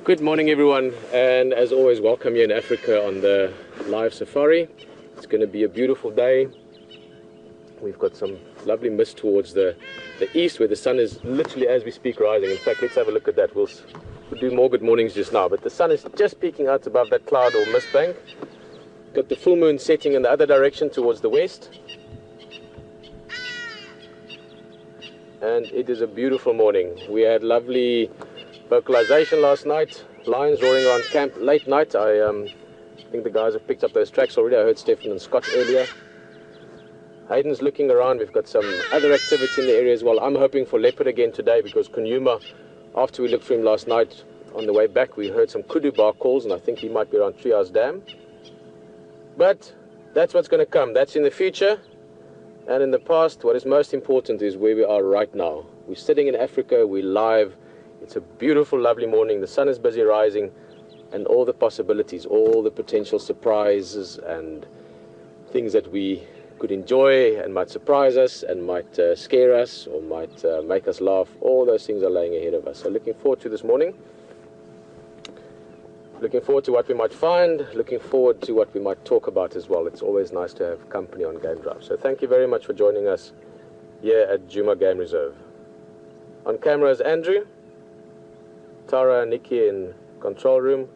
Good morning everyone, and as always welcome you in Africa on the live safari. It's going to be a beautiful day. We've got some lovely mist towards the east where the sun is literally as we speak rising. In fact, let's have a look at that. We'll do more good mornings just now, but the sun is just peeking out above that cloud or mist bank. Got the full moon setting in the other direction towards the west. And it is a beautiful morning. We had lovely vocalization last night, lions roaring around camp late night. I think the guys have picked up those tracks already. I heard Stefan and Scott earlier. Hayden's looking around. We've got some other activity in the area as well. I'm hoping for leopard again today because Djuma, after we looked for him last night on the way back, we heard some kudu bark calls, and I think he might be around Trias Dam. But that's what's going to come. That's in the future. And in the past, what is most important is where we are right now. We're sitting in Africa. We're live. It's a beautiful, lovely morning. The sun is busy rising, and all the possibilities, all the potential surprises and things that we could enjoy and might surprise us and might scare us or might make us laugh, all those things are laying ahead of us. So looking forward to this morning. Looking forward to what we might find. Looking forward to what we might talk about as well. It's always nice to have company on Game Drive. So thank you very much for joining us here at Djuma Game Reserve. On camera is Andrew, Tara and Nikki in control room,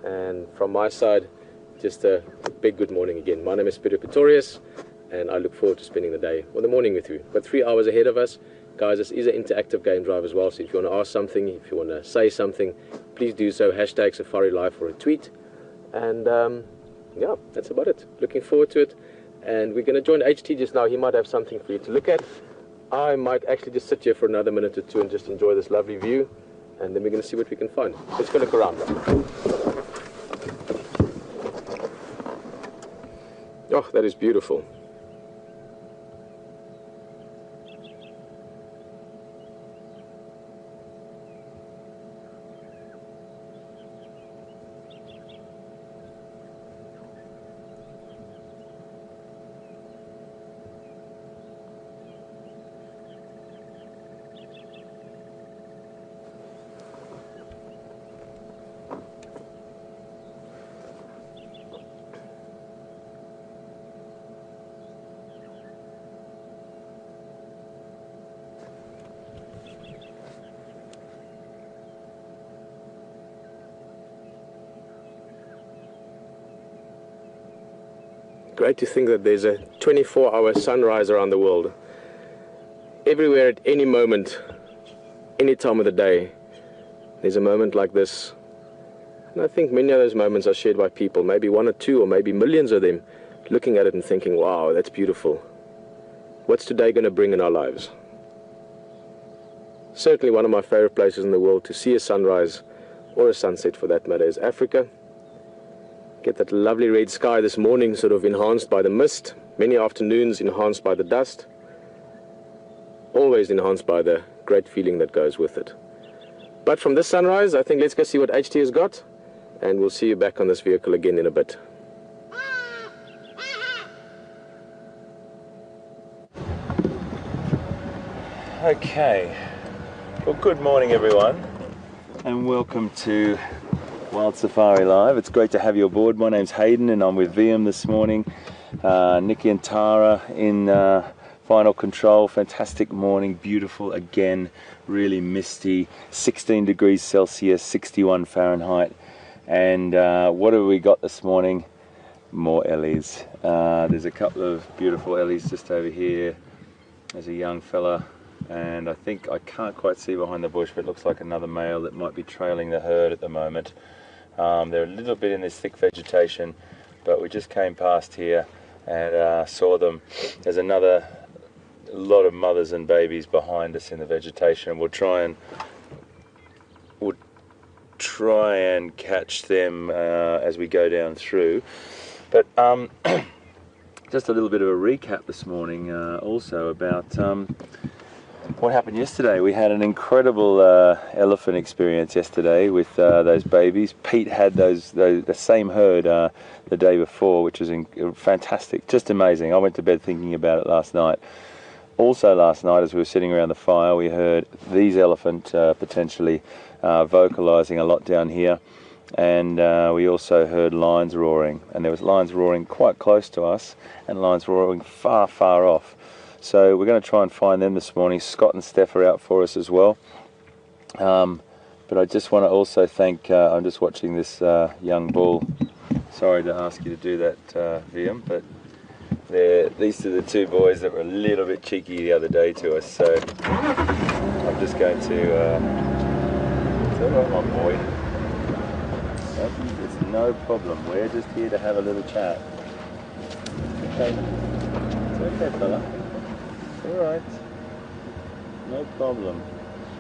and from my side, just a big good morning again. My name is Peter Pretorius, and I look forward to spending the day or the morning with you. We've got 3 hours ahead of us. Guys, this is an interactive game drive as well, so if you want to ask something, if you want to say something, please do so. Hashtag Safari Live or a tweet. And yeah, that's about it. Looking forward to it. And we're going to join HT just now. He might have something for you to look at. I might actually just sit here for another minute or two and just enjoy this lovely view. And then we're going to see what we can find. Let's go look around. Oh, that is beautiful. Great to think that there's a 24-hour sunrise around the world. Everywhere at any moment, any time of the day, there's a moment like this. And I think many of those moments are shared by people, maybe 1 or 2 or maybe millions of them, looking at it and thinking, wow, that's beautiful. What's today going to bring in our lives? Certainly one of my favorite places in the world to see a sunrise, or a sunset for that matter, is Africa. Get that lovely red sky this morning sort of enhanced by the mist, many afternoons enhanced by the dust, always enhanced by the great feeling that goes with it. But from this sunrise, I think let's go see what HT has got, and we'll see you back on this vehicle again in a bit. Okay, well, good morning everyone, and welcome to Wild Safari Live. It's great to have you aboard. My name's Hayden and I'm with VM this morning. Nikki and Tara in final control. Fantastic morning, beautiful again, really misty, 16 degrees Celsius, 61 Fahrenheit. And what have we got this morning? More ellies. There's a couple of beautiful ellies just over here. There's a young fella, and I think I can't quite see behind the bush, but it looks like another male that might be trailing the herd at the moment. They're a little bit in this thick vegetation, but we just came past here and saw them. There's another lot of mothers and babies behind us in the vegetation. We'll try and catch them as we go down through. But just a little bit of a recap this morning also about what happened yesterday. We had an incredible elephant experience yesterday with those babies. Pete had the same herd the day before, which was fantastic, just amazing. I went to bed thinking about it last night. Also last night, as we were sitting around the fire, we heard these elephant potentially vocalising a lot down here, and we also heard lions roaring, and there was lions roaring quite close to us and lions roaring far, far off. So we're going to try and find them this morning. Scott and Steph are out for us as well. But I just want to also thank, I'm just watching this young bull. Sorry to ask you to do that, VM, but these are the two boys that were a little bit cheeky the other day to us, so I'm just going to, is that right, my boy? It's no problem, we're just here to have a little chat. Okay, it's okay fella, it's alright, no problem.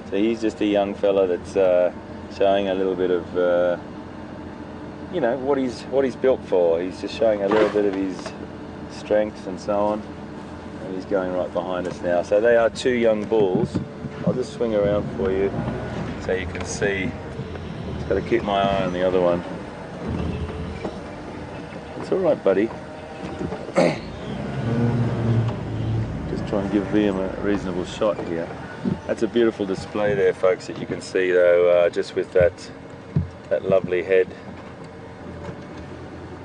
So he's just a young fella that's showing a little bit of, you know, what he's built for. He's just showing a little bit of his strength and so on, and he's going right behind us now. So they are two young bulls. I'll just swing around for you so you can see. Just got to keep my eye on the other one. It's all right, buddy. Just try and give VM a reasonable shot here. That's a beautiful display there, folks, that you can see though, just with that lovely head.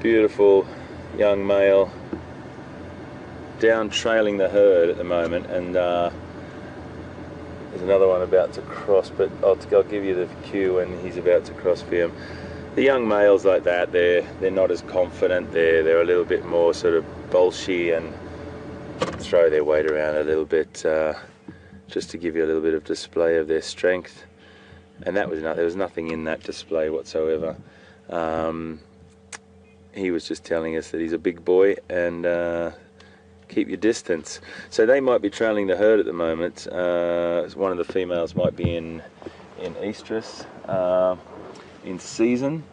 Beautiful young male down trailing the herd at the moment, and there's another one about to cross, but I'll give you the cue when he's about to cross for him. The young males like that, they're not as confident, they're a little bit more sort of bolshy and throw their weight around a little bit, just to give you a little bit of display of their strength. And that was there was nothing in that display whatsoever. He was just telling us that he's a big boy and keep your distance. So they might be trailing the herd at the moment. One of the females might be in estrus, in season,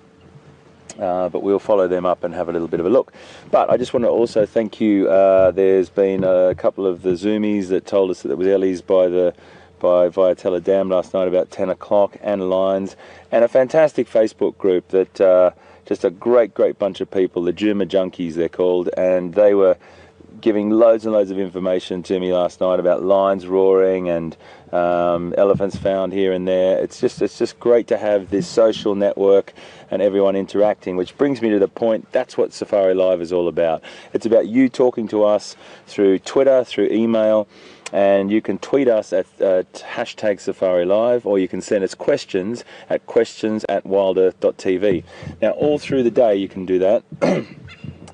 but we'll follow them up and have a little bit of a look. But I just want to also thank you. There's been a couple of the zoomies that told us that there was ellies by Viatella Dam last night about 10 o'clock, and lions, and a fantastic Facebook group that just a great bunch of people, the Djuma junkies they're called, and they were giving loads and loads of information to me last night about lions roaring and elephants found here and there. It's just great to have this social network and everyone interacting, which brings me to the point, that's what Safari Live is all about. It's about you talking to us through Twitter, through email, and you can tweet us at hashtag Safari Live, or you can send us questions at WildEarthTV. Now all through the day you can do that.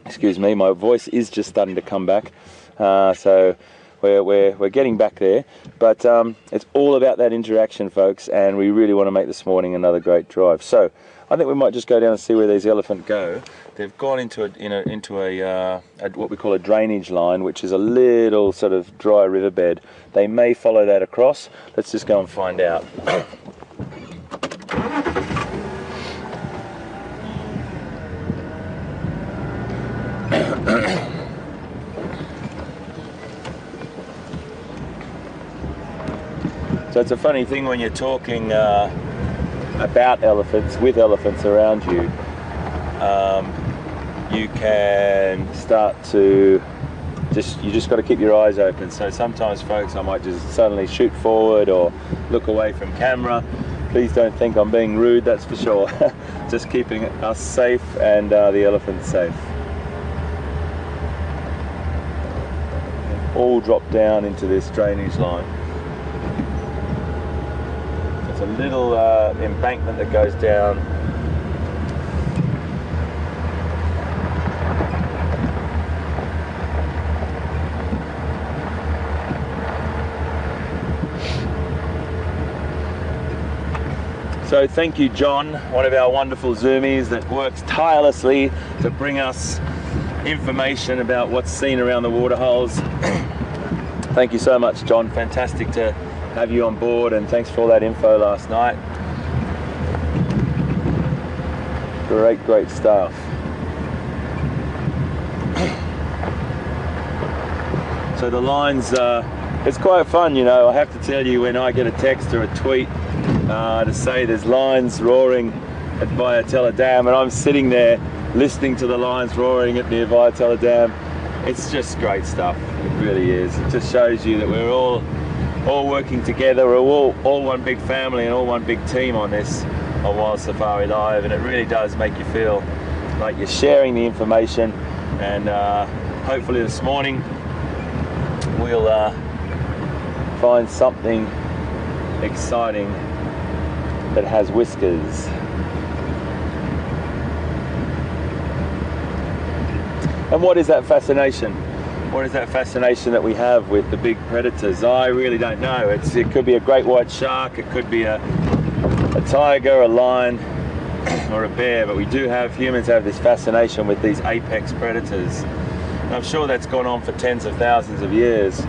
Excuse me, my voice is just starting to come back, so we're getting back there, but it's all about that interaction, folks, and we really want to make this morning another great drive. So I think we might just go down and see where these elephants go. They've gone into a what we call a drainage line, which is a little sort of dry riverbed. They may follow that across. Let's just go and find out. So it's a funny thing when you're talking about elephants, with elephants around you, you can start to you just got to keep your eyes open. So sometimes, folks, I might just suddenly shoot forward or look away from camera. Please don't think I'm being rude, that's for sure. Just keeping us safe and the elephants safe. All drop down into this drainage line. It's a little embankment that goes down. So thank you, John, one of our wonderful zoomies that works tirelessly to bring us information about what's seen around the waterholes. Thank you so much, John. Fantastic to have you on board, and thanks for all that info last night. Great stuff. So the lines, it's quite fun, you know. I have to tell you, when I get a text or a tweet to say there's lions roaring at Viatella Dam, and I'm sitting there listening to the lions roaring at near Viatella Dam, It's just great stuff. It really is. It just shows you that we're all working together. We're all one big family and all one big team on this, on Wild Safari Live, and it really does make you feel like you're sharing the information. And hopefully this morning we'll find something exciting that has whiskers. And what is that fascination? What is that fascination that we have with the big predators? I really don't know. It could be a great white shark, it could be a tiger, a lion, or a bear, but humans have this fascination with these apex predators. And I'm sure that's gone on for tens of thousands of years.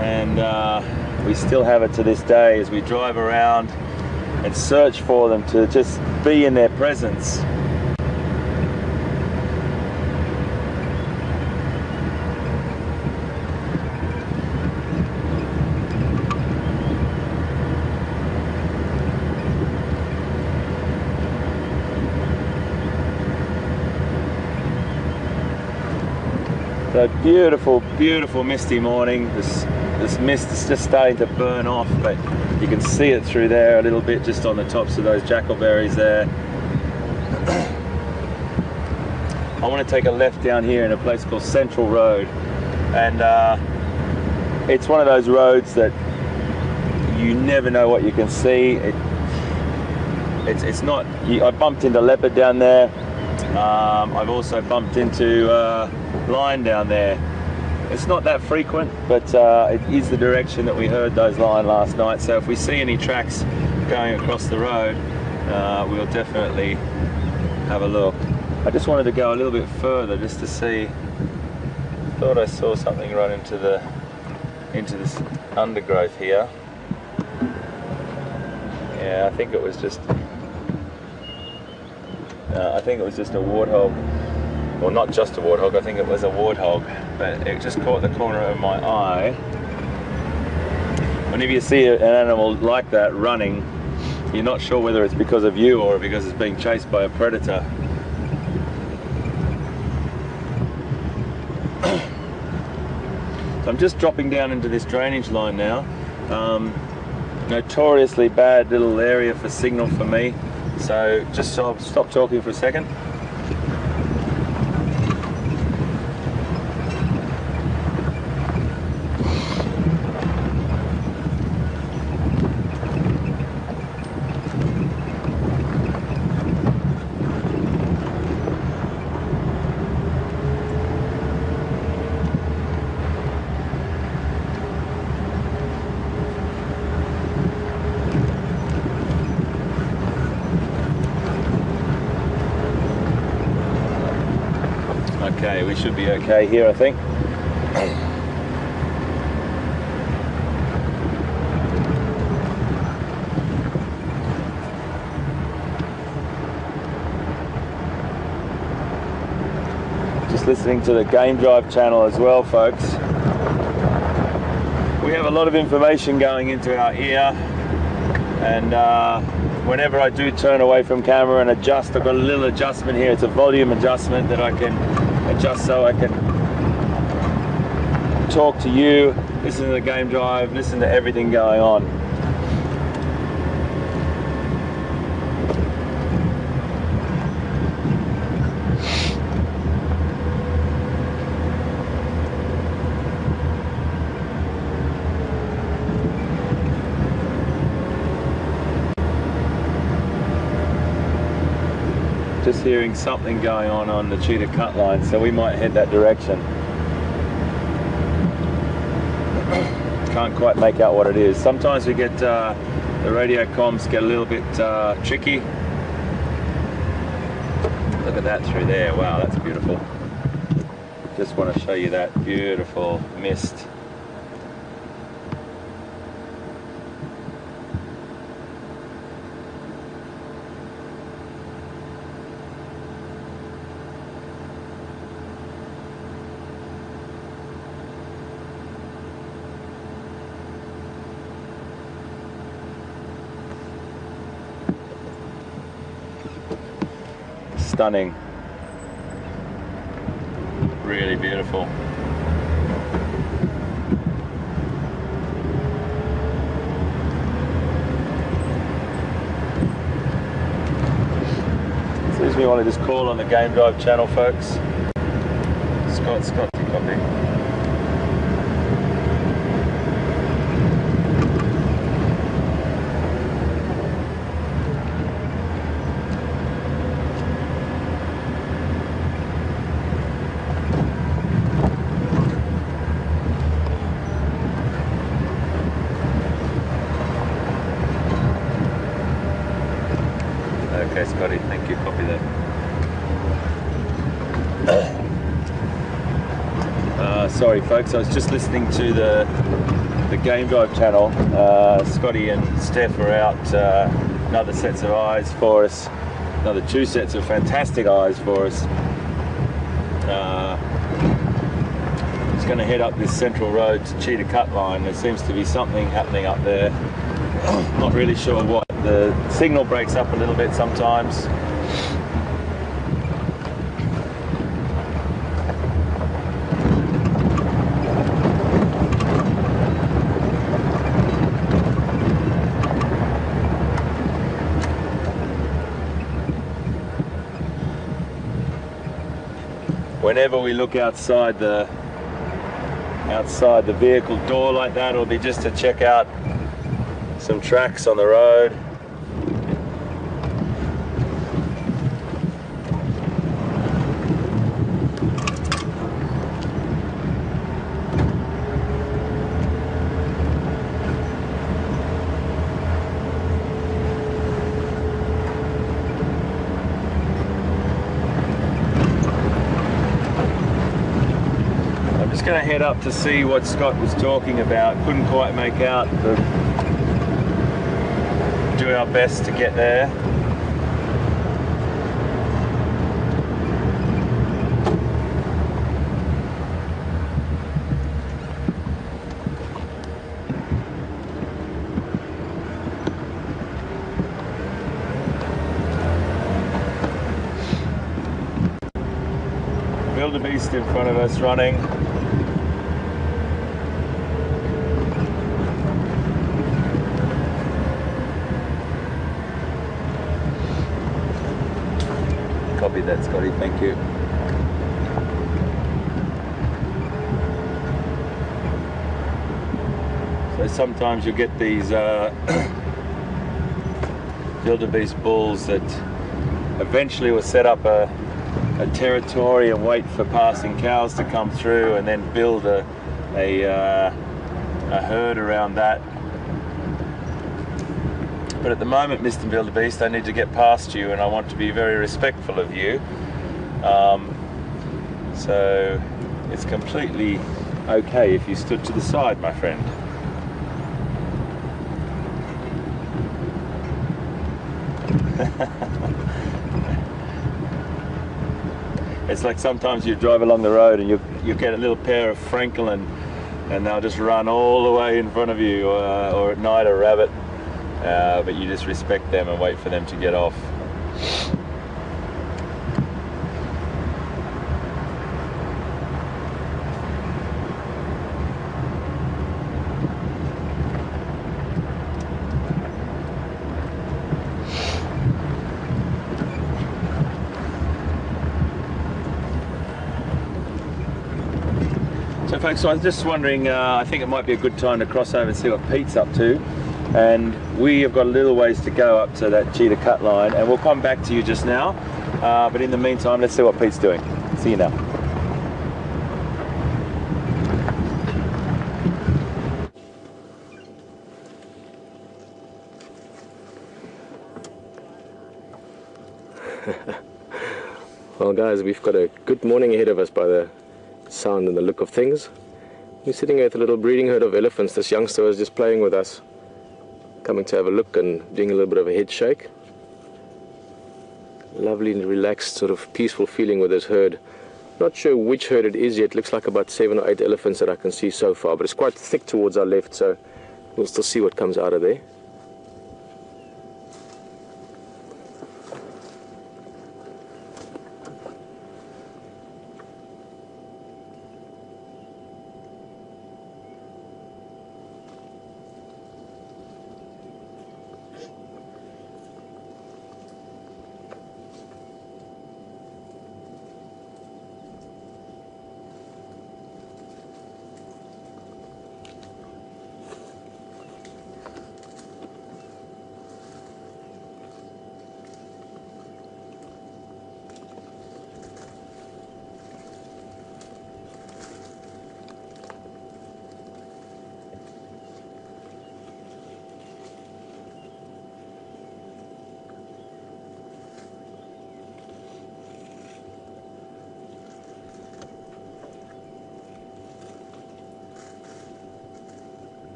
And we still have it to this day as we drive around and search for them, to just be in their presence. So beautiful, beautiful misty morning. This mist is just starting to burn off, but you can see it through there a little bit, just on the tops of those jackalberries there. I want to take a left down here in a place called Central Road, and it's one of those roads that you never know what you can see. It's not. I bumped into leopard down there. I've also bumped into lion down there. It's not that frequent, but it is the direction that we heard those lion last night. So if we see any tracks going across the road, we'll definitely have a look. I just wanted to go a little bit further just to see. Thought I saw something run into this undergrowth here. Yeah, I think it was just a warthog. Well, not just a warthog, I think it was a warthog, but it just caught the corner of my eye. Whenever you see an animal like that running, you're not sure whether it's because of you or because it's being chased by a predator. So I'm just dropping down into this drainage line now. Notoriously bad little area for signal for me. So just stop talking for a second. Okay, we should be okay here, I think. Just listening to the Game Drive channel as well, folks. We have a lot of information going into our ear, and whenever I do turn away from camera and adjust, I've got a little adjustment here. It's a volume adjustment that I can adjust so I can talk to you, listen to the Game Drive, listen to everything going on. Just hearing something going on the cheetah cut line, so we might head that direction. Can't quite make out what it is. Sometimes we get the radio comms get a little bit tricky. Look at that through there. Wow, that's beautiful. Just want to show you that beautiful mist. Stunning. Really beautiful. Excuse me while I just call on the Game Drive channel, folks. Scott, you copy? Okay, Scotty, thank you. Copy that. Sorry, folks. I was just listening to the Game Drive channel. Scotty and Steph are out. Another sets of eyes for us. Another 2 sets of fantastic eyes for us. Just going to head up this central road to Cheetah Cut Line. There seems to be something happening up there. Not really sure what. The signal breaks up a little bit sometimes. Whenever we look outside the vehicle door like that, it'll be just to check out some tracks on the road. Going to head up to see what Scott was talking about. Couldn't quite make out, but do our best to get there. Wildebeest in front of us running. Copy that, Scotty, thank you. So sometimes you get these wildebeest bulls that eventually will set up a territory and wait for passing cows to come through and then build a herd around that. But at the moment, Mr. Wildebeest, I need to get past you and I want to be very respectful of you. So it's completely okay if you stood to the side, my friend. It's like sometimes you drive along the road and you get a little pair of francolin and they'll just run all the way in front of you, or at night a rabbit. But you just respect them and wait for them to get off. So folks, I was just wondering, I think it might be a good time to cross over and see what Pete's up to. And we have got a little ways to go up to that Cheetah Cut Line, and we'll come back to you just now. But in the meantime, let's see what Pete's doing. See you now. Well guys, we've got a good morning ahead of us by the sound and the look of things. We're sitting here with a little breeding herd of elephants. This youngster was just playing with us, coming to have a look and doing a little bit of a head shake. Lovely and relaxed, sort of peaceful feeling with this herd. Not sure which herd it is yet. Looks like about 7 or 8 elephants that I can see so far, but it's quite thick towards our left, so we'll still see what comes out of there.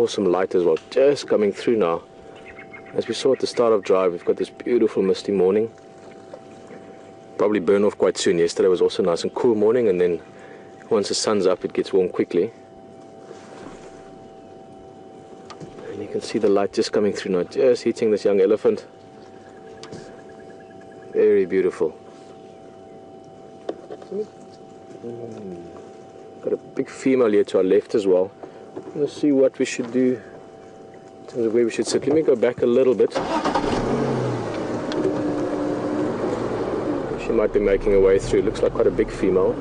awesome light as well, just coming through now. As we saw at the start of drive, we've got this beautiful misty morning. Probably burn off quite soon. Yesterday was also nice and cool morning, and then once the sun's up it gets warm quickly. And you can see the light just coming through now, just hitting this young elephant. Very beautiful. Got a big female here to our left as well. Let's see what we should do in terms of where we should sit. Let me go back a little bit. She might be making her way through. Looks like quite a big female.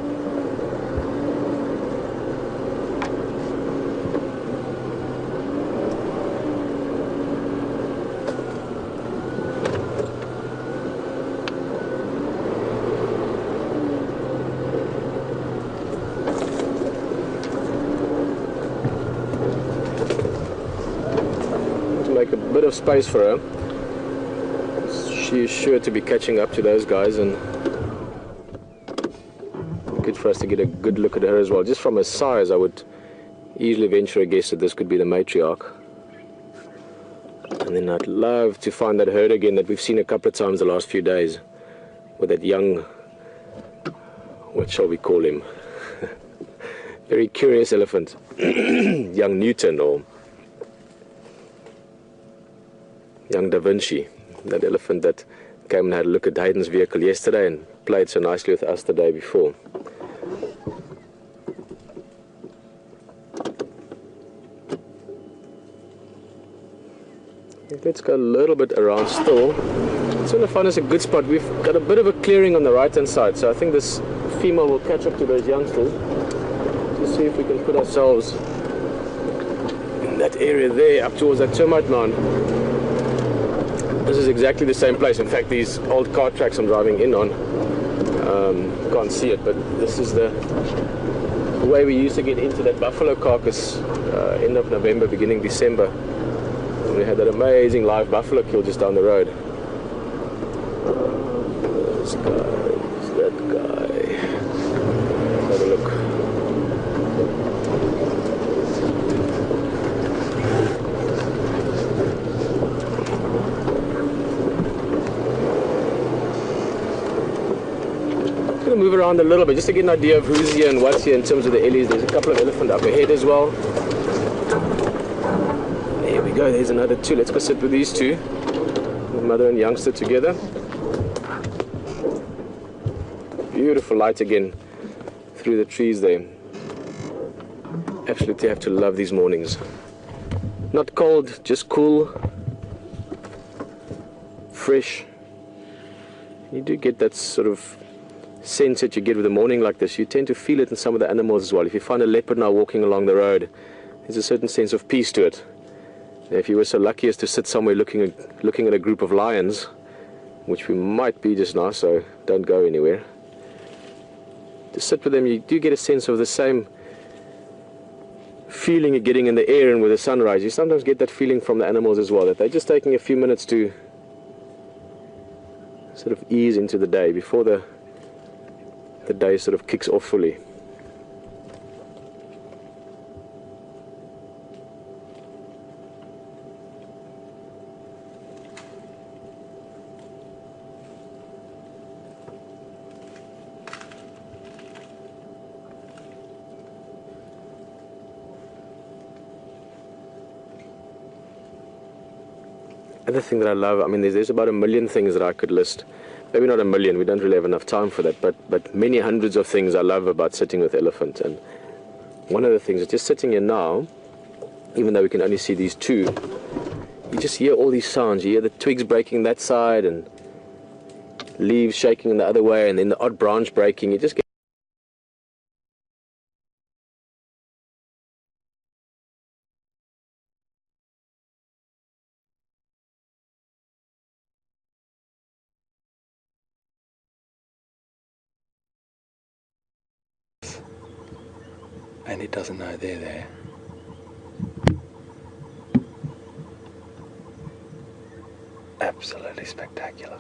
Make a bit of space for her. She is sure to be catching up to those guys, and good for us to get a good look at her as well. Just from her size, I would easily venture a guess that this could be the matriarch. And then I'd love to find that herd again that we've seen a couple of times the last few days, with that young, what shall we call him? Very curious elephant, young Newton or young Da Vinci, that elephant that came and had a look at Hayden's vehicle yesterday and played so nicely with us the day before. Let's go a little bit around still. It's going to find us a good spot. We've got a bit of a clearing on the right hand side, so I think this female will catch up to those youngsters. Just see if we can put ourselves in that area there up towards that termite mound. This is exactly the same place. In fact, these old car tracks I'm driving in on, can't see it, but this is the way we used to get into that buffalo carcass end of November, beginning December. And we had that amazing live buffalo kill just down the road. This guy, that guy. Let's have a look. Move around a little bit just to get an idea of who's here and what's here in terms of the ellies. There's a couple of elephant up ahead as well. There we go, there's another two. Let's go sit with these two, the mother and youngster together. Beautiful light again through the trees there. Absolutely have to love these mornings. Not cold, just cool, fresh. You do get that sort of sense that you get with a morning like this. You tend to feel it in some of the animals as well. If you find a leopard now walking along the road, there's a certain sense of peace to it. If you were so lucky as to sit somewhere looking at a group of lions, which we might be just now, so don't go anywhere, to sit with them, you do get a sense of the same feeling you're getting in the air and with the sunrise. You sometimes get that feeling from the animals as well, that they're just taking a few minutes to sort of ease into the day before the day sort of kicks off fully. Another thing that I love, I mean, there's about 1 million things that I could list. Maybe not 1 million, we don't really have enough time for that, but many hundreds of things I love about sitting with elephant. And one of the things is just sitting here now, even though we can only see these two, you just hear all these sounds. You hear the twigs breaking that side and leaves shaking the other way, and then the odd branch breaking. You just get and it doesn't know they're there. Absolutely spectacular.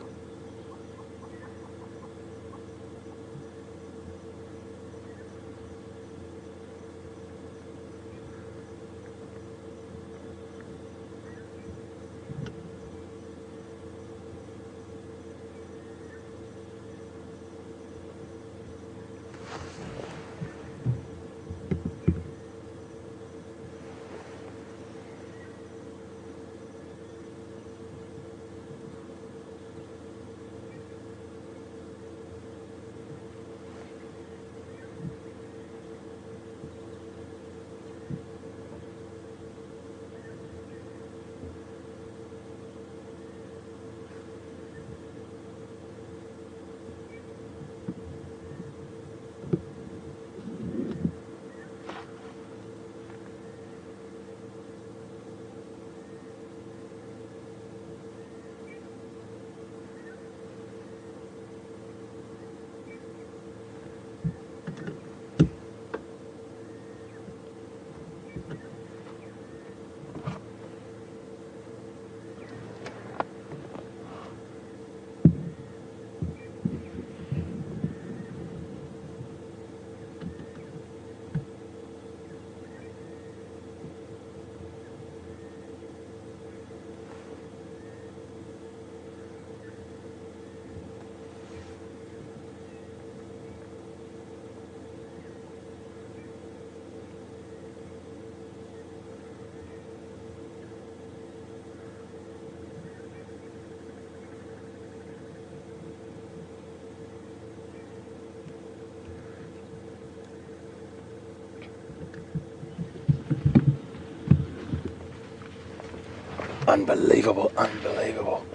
Unbelievable, unbelievable.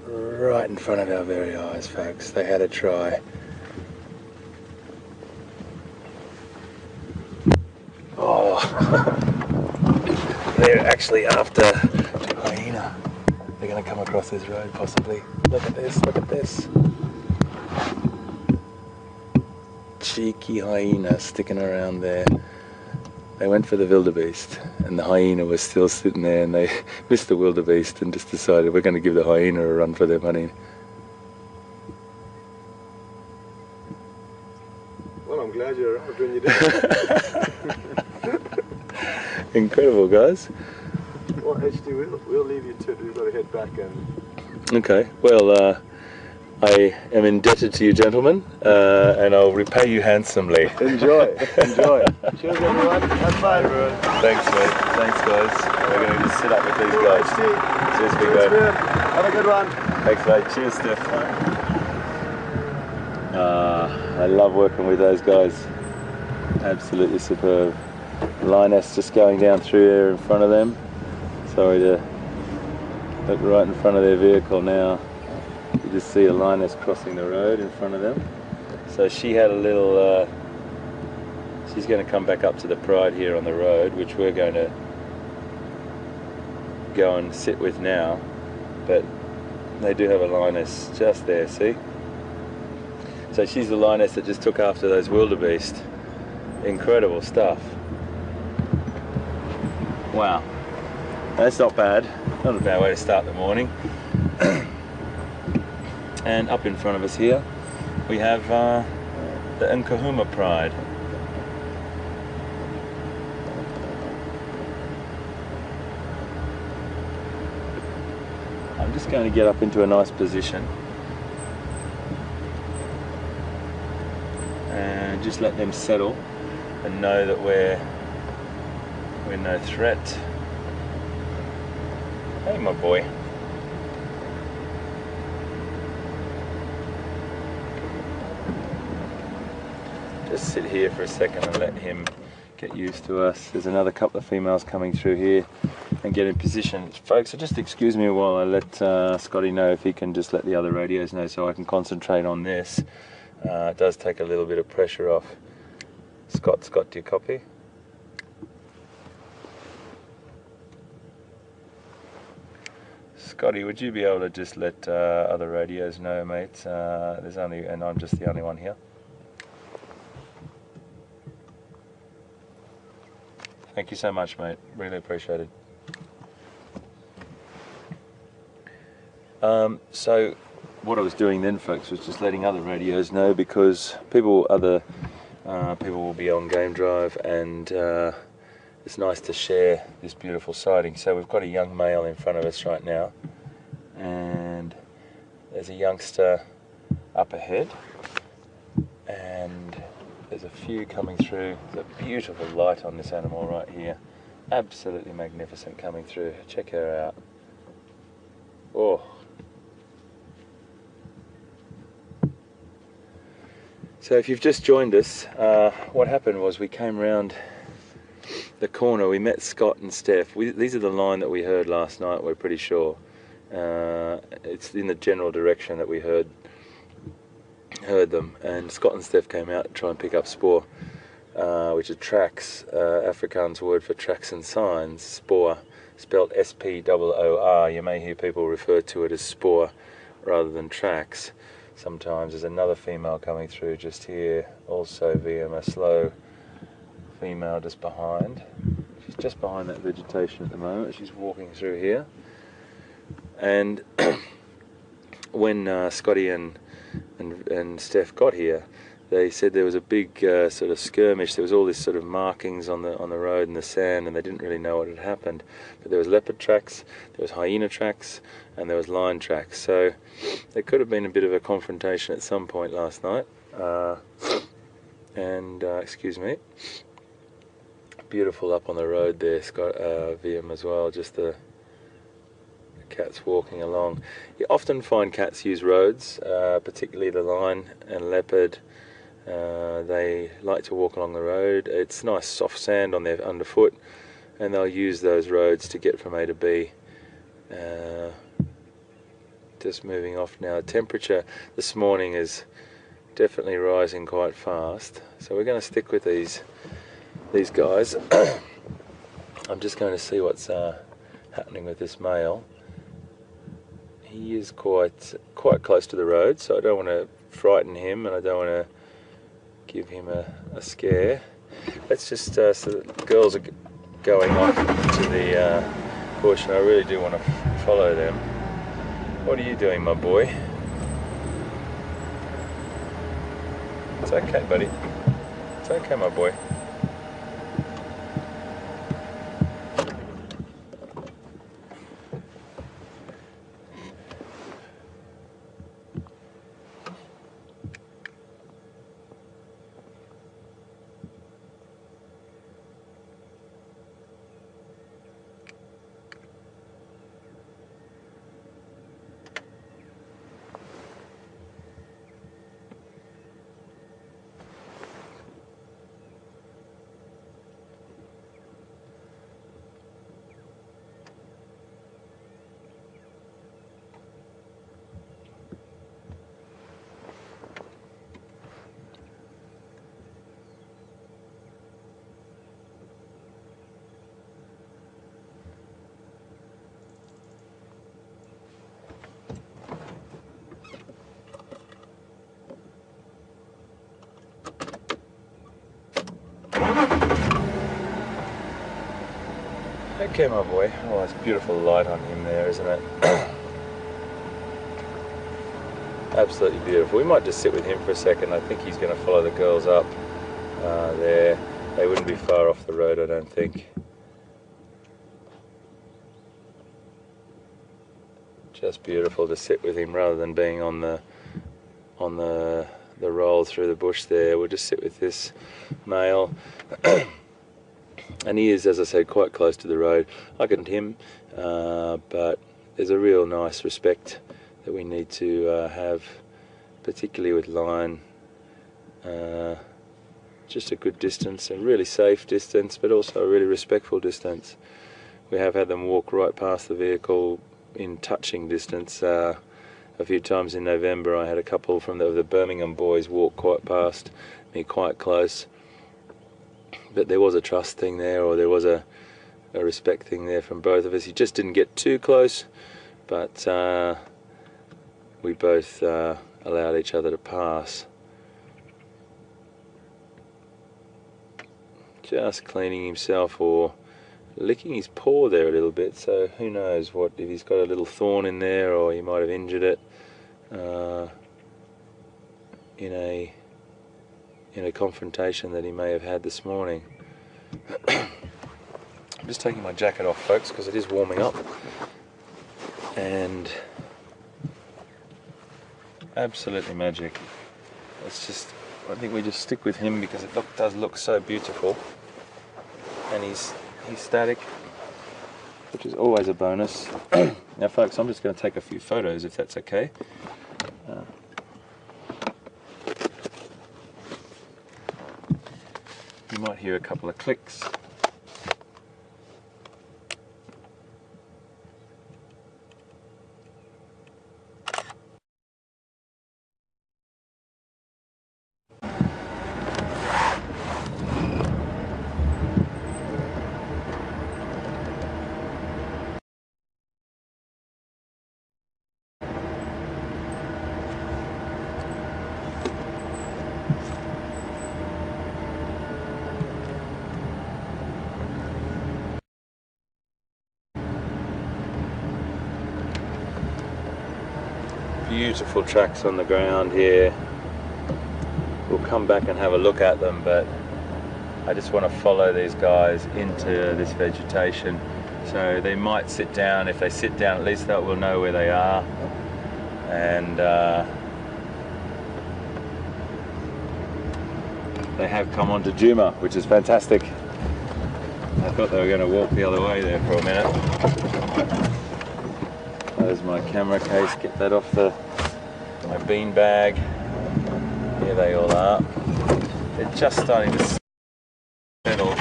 Right in front of our very eyes, folks. They had a try. Oh, they're actually after hyena. They're going to come across this road, possibly. Look at this, look at this. Cheeky hyena sticking around there. They went for the wildebeest, and the hyena was still sitting there, and they missed the wildebeest and just decided we're going to give the hyena a run for their money. Well, I'm glad you arrived when you did. Incredible, guys. Well, HT, we'll leave you to it. We've got to head back and... Okay, well, I am indebted to you, gentlemen, and I'll repay you handsomely. Enjoy, enjoy. Cheers, everyone. Have fun. Everyone. Thanks, mate. Thanks, guys. We're going to just sit up with these guys. Cheers, big Cheers, mate. man. Have a good one. Thanks, mate. Cheers, Steph. I love working with those guys. Absolutely superb. Lioness just going down through there in front of them. Sorry to look right in front of their vehicle now. You just see a lioness crossing the road in front of them. So she had a little, she's going to come back up to the pride here on the road, which we're going to go and sit with now. But they do have a lioness just there, see? So she's the lioness that just took after those wildebeest. Incredible stuff. Wow. That's not bad. Not a bad way to start the morning. And up in front of us here, we have the Nkahuma Pride. I'm just going to get up into a nice position and just let them settle and know that we're no threat. Hey, my boy. Just sit here for a second and let him get used to us. There's another couple of females coming through here and get in position. Folks, so just excuse me while I let Scotty know if he can just let the other radios know so I can concentrate on this. It does take a little bit of pressure off. Scott, do you copy? Scotty, would you be able to just let other radios know, mate? And I'm just the only one here. Thank you so much, mate. Really appreciate it. So what I was doing then, folks, was just letting other radios know, because people will be on game drive, and it's nice to share this beautiful sighting. So we've got a young male in front of us right now, and there's a youngster up ahead, and there's a few coming through. There's a beautiful light on this animal right here. Absolutely magnificent coming through. Check her out. Oh. So if you've just joined us, what happened was we came round the corner, we met Scott and Steph. These are the line that we heard last night, we're pretty sure. It's in the general direction that we heard them, and Scott and Steph came out to try and pick up spoor, which is tracks, Afrikaans word for tracks and signs. Spoor, spelled S-P-O-O-R. You may hear people refer to it as spoor rather than tracks. Sometimes there's another female coming through just here, also via a slow female just behind. She's just behind that vegetation at the moment. She's walking through here. And when Scotty and Steph got here, they said there was a big sort of skirmish. There was all this sort of markings on the road and the sand, and they didn't really know what had happened. But there was leopard tracks, there was hyena tracks, and there was lion tracks. So there could have been a bit of a confrontation at some point last night. Excuse me. Beautiful up on the road there, Scott, VM as well. Just the cats walking along. You often find cats use roads, particularly the lion and leopard. They like to walk along the road. It's nice soft sand on their underfoot, and they'll use those roads to get from A to B. Just moving off now. Temperature this morning is definitely rising quite fast, so we're going to stick with these guys. I'm just going to see what's happening with this male. He is quite close to the road, so I don't want to frighten him and I don't want to give him a scare. Let's just so the girls are going off to the bush, and I really do want to follow them. What are you doing, my boy? It's okay, buddy. It's okay, my boy. Okay, my boy. Oh, it's beautiful light on him there, isn't it? Absolutely beautiful. We might just sit with him for a second. I think he's going to follow the girls up there. They wouldn't be far off the road, I don't think. Just beautiful to sit with him rather than being on the roll through the bush there. We'll just sit with this male. And he is, as I said, quite close to the road. I can him, but there's a real nice respect that we need to have, particularly with line. Just a good distance, a really safe distance, but also a really respectful distance. We have had them walk right past the vehicle in touching distance. A few times in November I had a couple from the Birmingham boys walk quite past me, quite close. But there was a trust thing there, or there was a respect thing there from both of us. He just didn't get too close, but we both allowed each other to pass. Just cleaning himself or licking his paw there a little bit, so who knows what, if he's got a little thorn in there, or he might have injured it in a confrontation that he may have had this morning. I'm just taking my jacket off, folks, because it is warming up, and absolutely magic. It's just, I think we just stick with him because it does look so beautiful, and he's static, which is always a bonus. Now, folks, I'm just going to take a few photos if that's okay. You might hear a couple of clicks. Beautiful tracks on the ground here. We'll come back and have a look at them, but I just want to follow these guys into this vegetation. So they might sit down. If they sit down, at least we'll know where they are. And they have come onto Djuma, which is fantastic. I thought they were going to walk the other way there for a minute. There's my camera case, get that off my bean bag. Here they all are. They're just starting to settle.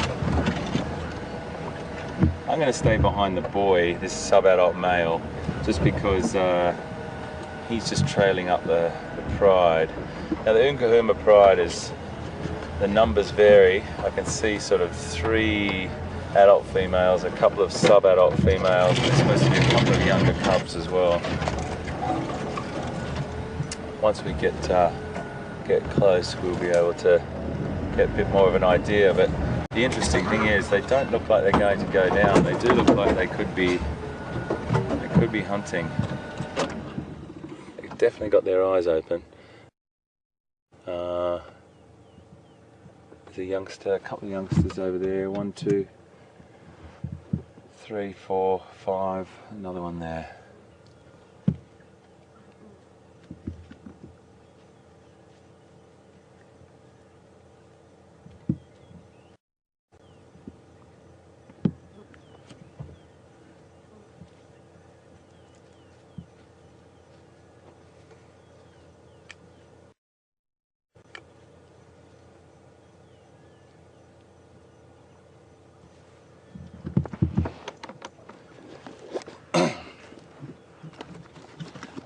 I'm going to stay behind the boy, this sub-adult male, just because he's just trailing up the pride. Now the Unkahuma pride is, the numbers vary. I can see sort of 3 adult females, a couple of sub-adult females, and there's supposed to be a couple of younger cubs as well. Once we get close, we'll be able to get a bit more of an idea of it. The interesting thing is they don't look like they're going to go down. They do look like they could be hunting. They've definitely got their eyes open. There's a youngster, a couple of youngsters over there. 1, 2, 3, 4, 5. Another one there.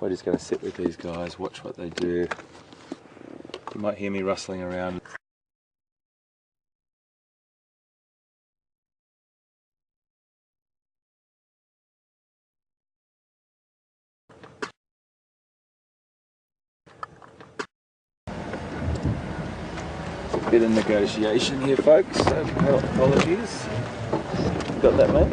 We're just going to sit with these guys, watch what they do. You might hear me rustling around. It's a bit of negotiation here, folks, so apologies. Got that, mate?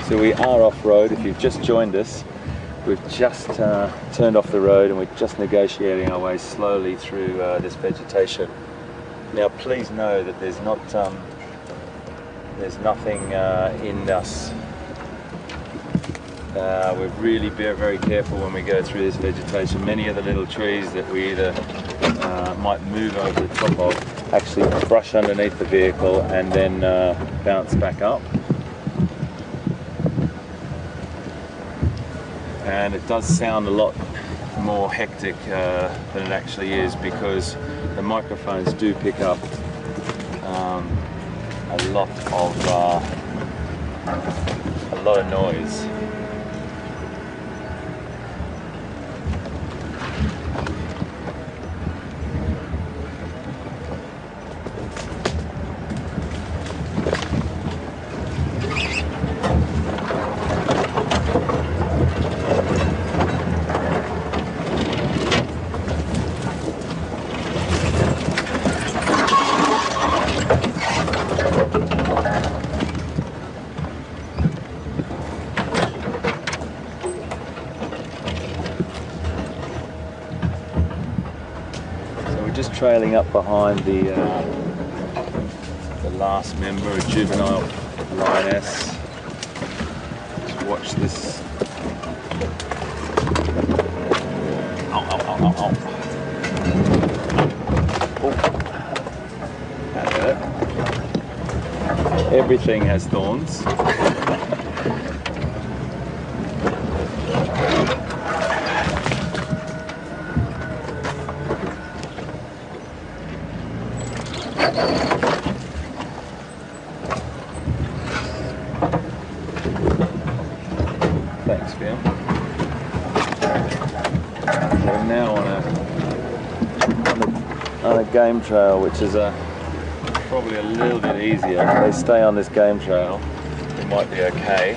So we are off-road. If you've just joined us, we've just turned off the road and we're just negotiating our way slowly through this vegetation. Now please know that there's nothing in us. We're really very careful when we go through this vegetation. Many of the little trees that we either might move over the top of actually brush underneath the vehicle and then bounce back up. And it does sound a lot more hectic than it actually is, because the microphones do pick up a lot of noise. Just trailing up behind the last member, a juvenile lioness. Just watch this. Oh. That hurt. Everything has thorns. Thanks, Phil. We're now on a game trail, which is probably a little bit easier. If they stay on this game trail, it might be okay.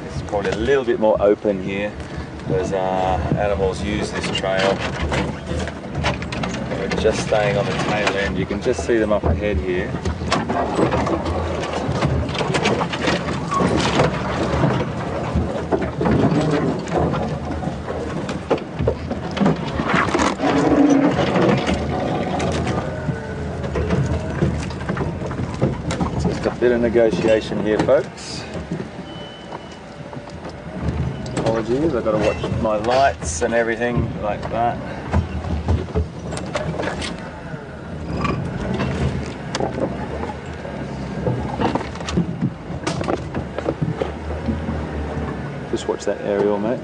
It's probably a little bit more open here, because animals use this trail. We're just staying on the tail end. You can just see them up ahead here. Just a bit of negotiation here, folks. Apologies, I've got to watch my lights and everything like that. Just watch that aerial, mate.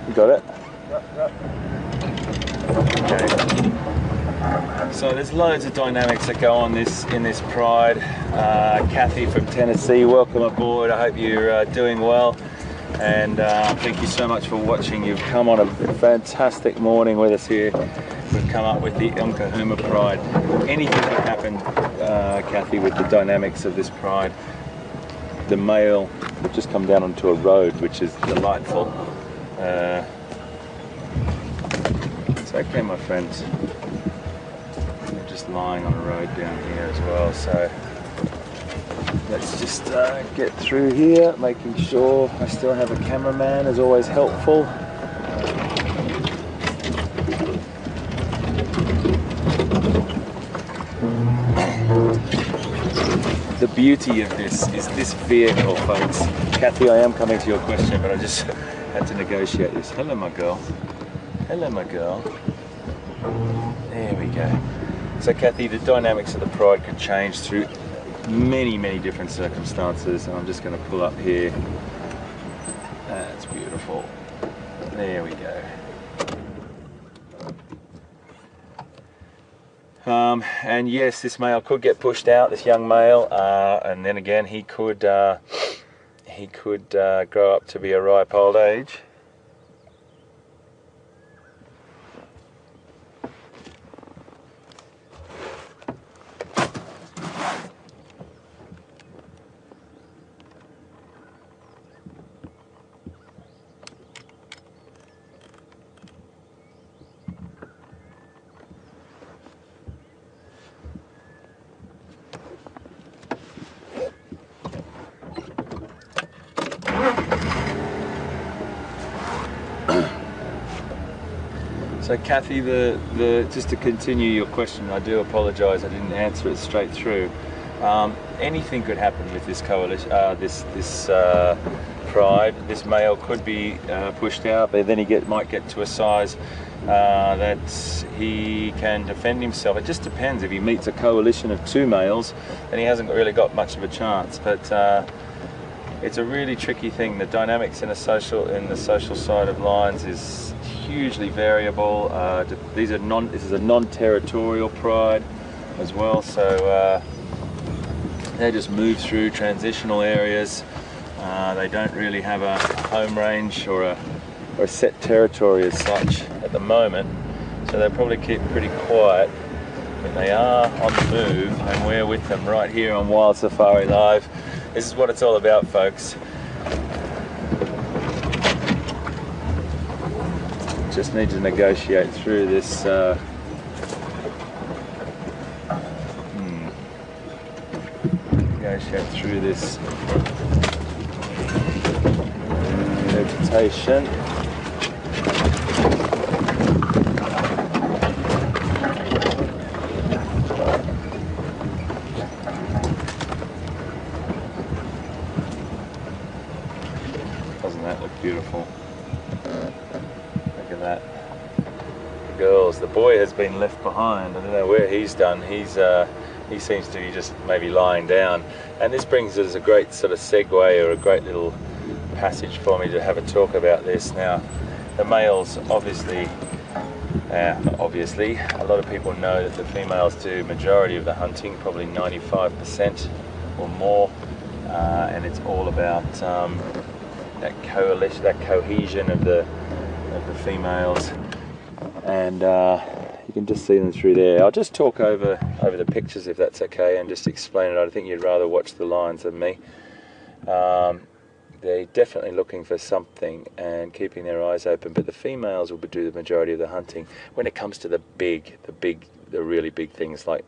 You got it? Yep. Okay. So there's loads of dynamics that go on in this Pride. Kathy from Tennessee, welcome aboard. I hope you're doing well. And thank you so much for watching. You've come on a fantastic morning with us here. We've come up with the Nkahuma Pride. Anything could happen, Kathy, with the dynamics of this Pride. The male will just come down onto a road, which is delightful. It's okay, my friends. We're just lying on a road down here as well, so let's just get through here, making sure I still have a cameraman, is always helpful. The beauty of this is this vehicle, folks. Kathy, I am coming to your question, but I just had to negotiate this. Hello, my girl. Hello, my girl. There we go. So, Kathy, the dynamics of the Pride could change through many different circumstances. And I'm just going to pull up here. That's beautiful. There we go. And yes, this male could get pushed out, this young male, and then again he could grow up to be a ripe old age. So Kathy, just to continue your question, I do apologise I didn't answer it straight through. Anything could happen with this coalition, this Pride. This male could be pushed out, but then he might get to a size that he can defend himself. It just depends. If he meets a coalition of two males, then he hasn't really got much of a chance. But it's a really tricky thing. The dynamics in the social side of lions is hugely variable. This is a non-territorial Pride as well, so they just move through transitional areas. They don't really have a home range or a set territory as such at the moment, so they'll probably keep pretty quiet. But they are on the move, and we're with them right here on Wild Safari Live. This is what it's all about, folks. Just need to negotiate through this vegetation. Doesn't that look beautiful? Look at that. The girls, the boy has been left behind. I don't know where he's done. He seems to be just maybe lying down. And this brings us a great sort of segue, or a great little passage for me to have a talk about this. Now, the males, obviously, a lot of people know that the females do majority of the hunting, probably 95% or more, and it's all about that coalition, that cohesion of the females, and you can just see them through there. I'll just talk over the pictures if that's okay, and just explain it. I think you'd rather watch the lions than me. They're definitely looking for something and keeping their eyes open, but the females will do the majority of the hunting. When it comes to the really big things like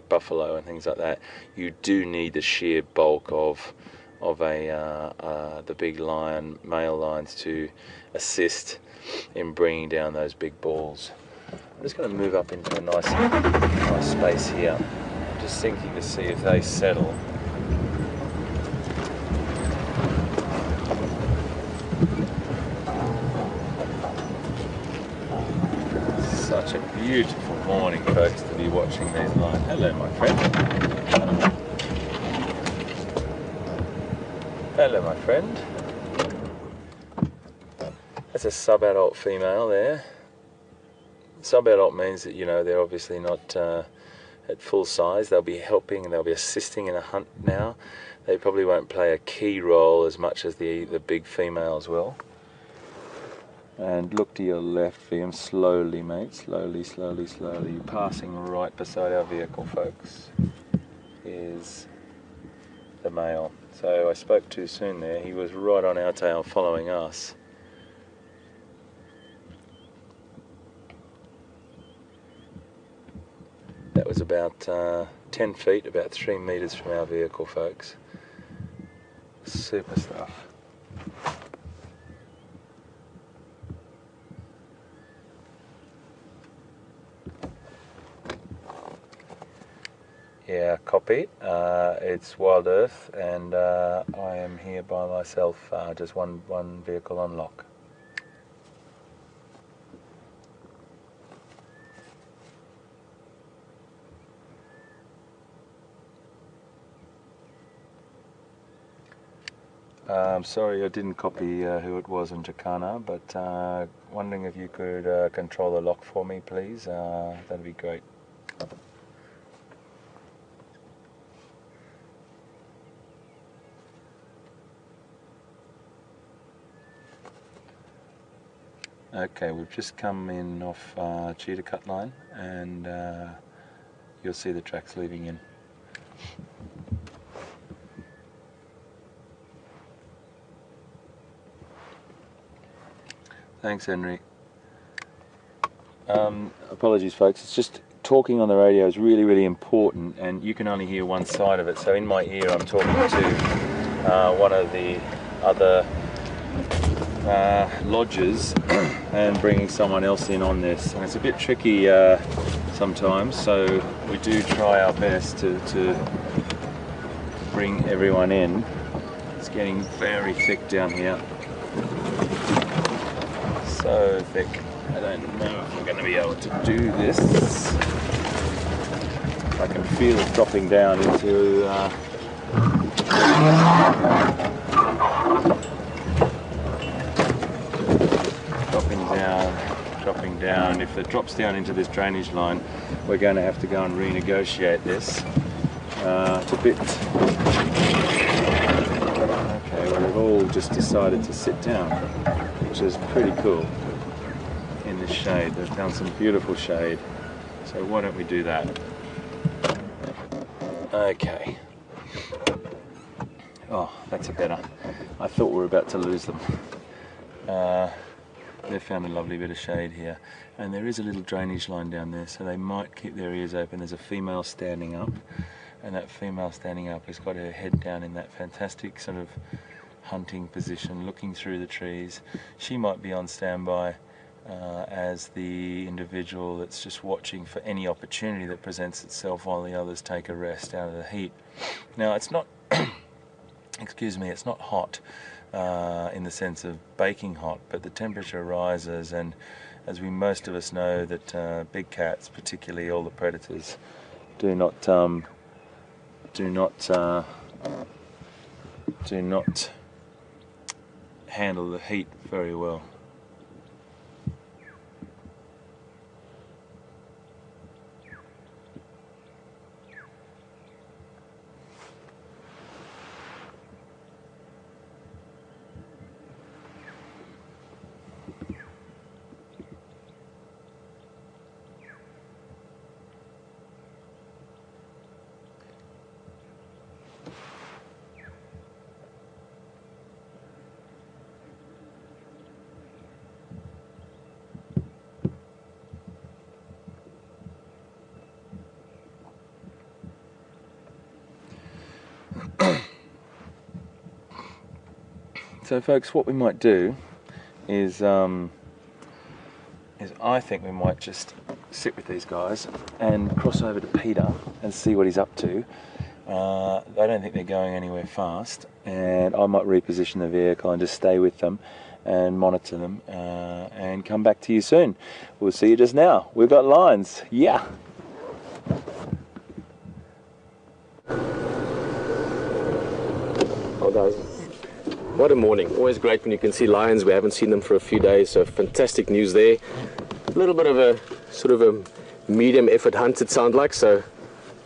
buffalo and things like that, you do need the sheer bulk of the big male lions to assist in bringing down those big bulls. I'm just going to move up into a nice space here. I'm just thinking to see if they settle. Such a beautiful morning, folks, to be watching these lions. Hello, my friend. Hello, my friend. That's a sub-adult female there. Sub-adult means that, you know, they're obviously not at full size. They'll be helping, they'll be assisting in a hunt now. They probably won't play a key role as much as the big females will. And look to your left, Liam, slowly, mate, slowly, slowly, slowly. You're passing right beside our vehicle, folks. Here's the male. So I spoke too soon there. He was right on our tail following us. That was about 10 feet, about 3 meters from our vehicle, folks. Super stuff. Yeah, copy. It's Wild Earth, and I am here by myself, just one vehicle on lock. Sorry I didn't copy who it was in Jacana, but wondering if you could control the lock for me, please. That'd be great. Okay, we've just come in off Cheetah Cut Line, and you'll see the tracks leaving in. Thanks, Henry. Apologies, folks. It's just talking on the radio is really, really important, and you can only hear one side of it. So in my ear, I'm talking to one of the other lodges and bringing someone else in on this. And it's a bit tricky sometimes, so we do try our best to bring everyone in. It's getting very thick down here. So thick. I don't know if I'm going to be able to do this. I can feel it dropping down into dropping down. If it drops down into this drainage line, we're going to have to go and renegotiate this. It's a bit... Okay, well, they've all just decided to sit down, which is pretty cool, in the shade. They've found some beautiful shade, so why don't we do that? Okay. Oh, that's a better. I thought we were about to lose them. They've found a lovely bit of shade here, and there is a little drainage line down there, so they might keep their ears open. There's a female standing up, and that female standing up has got her head down in that fantastic sort of hunting position, looking through the trees. She might be on standby as the individual that's just watching for any opportunity that presents itself while the others take a rest out of the heat. Now, it's not excuse me, it's not hot in the sense of baking hot, but the temperature rises, and as most of us know, that big cats, particularly all the predators, do not handle the heat very well. So folks, what we might do is I think we might just sit with these guys and cross over to Peter and see what he's up to. I don't think they're going anywhere fast, and I might reposition the vehicle and just stay with them and monitor them and come back to you soon. We'll see you just now. We've got lines. Yeah. Oh guys, What a morning. Always great when you can see lions. We haven't seen them for a few days, so fantastic news there. A little bit of a sort of a medium effort hunt, it sounds like, so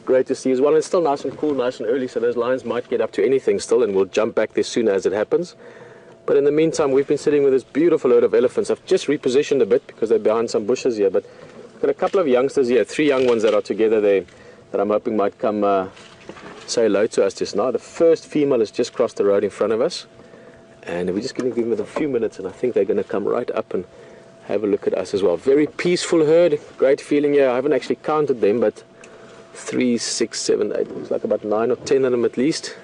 great to see as well. And it's still nice and cool, nice and early, so those lions might get up to anything still, and we'll jump back there soon as it happens. But in the meantime, we've been sitting with this beautiful herd of elephants. I've just repositioned a bit because they're behind some bushes here, but I've got a couple of youngsters here, 3 young ones that are together there that I'm hoping might come say hello to us just now. The first female has just crossed the road in front of us, and we're just going to give them a few minutes, and I think they're going to come right up and have a look at us as well. Very peaceful herd, great feeling here. I haven't actually counted them, but 3, 6, 7, 8, looks like about 9 or 10 of them at least.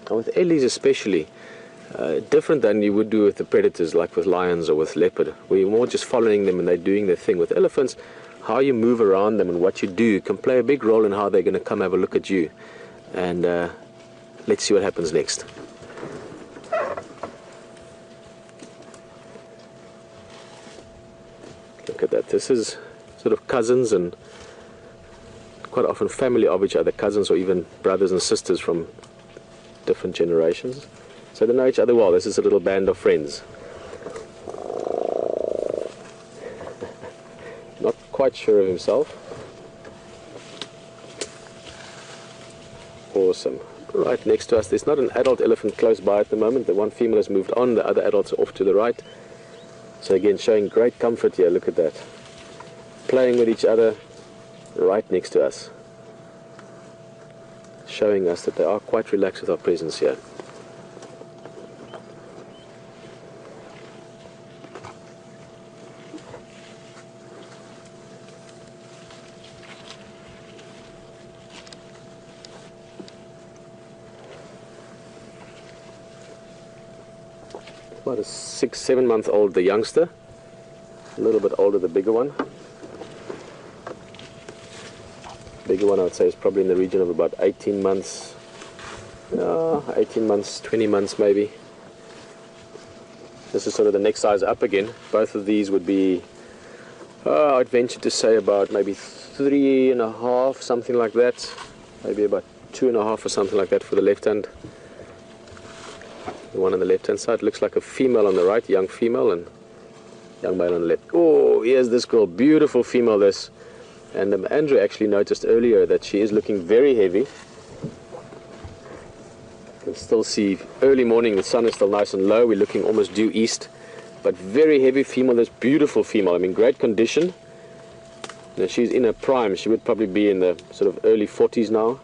And with ellies especially, different than you would do with the predators like with lions or with leopard. We're more just following them and they're doing their thing. With elephants, how you move around them and what you do can play a big role in how they're going to come have a look at you. And let's see what happens next. Look at that. This is sort of cousins and quite often family of each other, cousins or even brothers and sisters from different generations. So they know each other well. This is a little band of friends. Not quite sure of himself. Awesome. Right next to us, there's not an adult elephant close by at the moment. The one female has moved on, the other adults are off to the right. So again, showing great comfort here. Look at that. Playing with each other right next to us. Showing us that they are quite relaxed with our presence here. About a 6-7 month old, the youngster. A little bit older, the bigger one. Bigger one I would say is probably in the region of about 18 months. 18 months, 20 months maybe. This is sort of the next size up again. Both of these would be, I'd venture to say about maybe 3.5, something like that. Maybe about 2.5 or something like that for the left hand. The one on the left hand side looks like a female on the right, young female, and young male on the left. Oh, here's this girl, beautiful female this. And Andrew actually noticed earlier that she is looking very heavy. You can still see early morning, the sun is still nice and low. We're looking almost due east, but very heavy female, this beautiful female. I mean, great condition. Now, she's in her prime. She would probably be in the sort of early 40s now,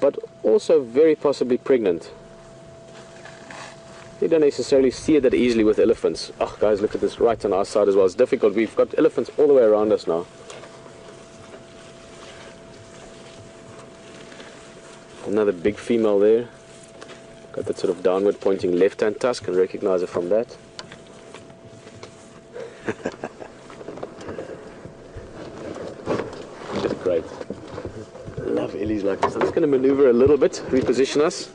but also very possibly pregnant. You don't necessarily see it that easily with elephants. Oh, guys, look at this right on our side as well. It's difficult. We've got elephants all the way around us now. Another big female there. Got that sort of downward pointing left-hand tusk. Can recognize her from that. Just great. Love ellies like this. I'm just going to maneuver a little bit, reposition us.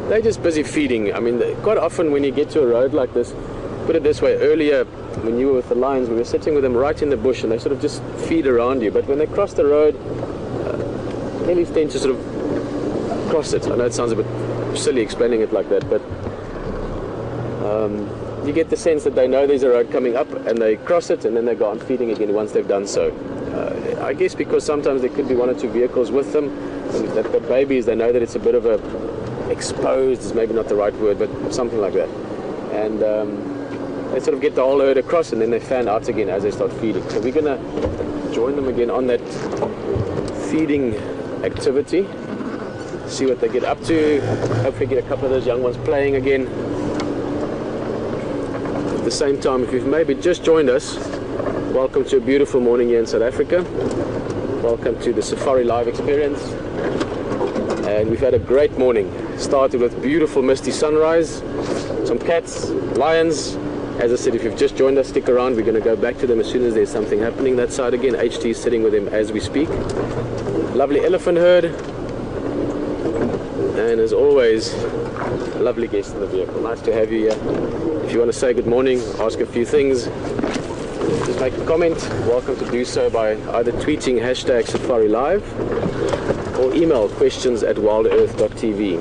They're just busy feeding. I mean, quite often when you get to a road like this, put it this way, earlier when you were with the lions, we were sitting with them right in the bush and they sort of just feed around you. But when they cross the road, ellies tend to sort of cross it. I know it sounds a bit silly explaining it like that, but you get the sense that they know there's a road coming up and they cross it and then they go on feeding again once they've done so. I guess because sometimes there could be 1 or 2 vehicles with them, and if they've got babies, they know that it's a bit of a exposed is maybe not the right word, but something like that. And they sort of get the whole herd across and then they fan out again as they start feeding. So we're going to join them again on that feeding activity, see what they get up to, hopefully get a couple of those young ones playing again. At the same time, if you've maybe just joined us, welcome to a beautiful morning here in South Africa. Welcome to the Safari Live experience. And we've had a great morning. Started with beautiful misty sunrise, some cats, lions. As I said, if you've just joined us, stick around. We're going to go back to them as soon as there's something happening that side again. HT is sitting with them as we speak. Lovely elephant herd. And as always, a lovely guest in the vehicle. Nice to have you here. If you want to say good morning, ask a few things, just make a comment, welcome to do so by either tweeting hashtag Safari Live or email questions@WildEarth.tv.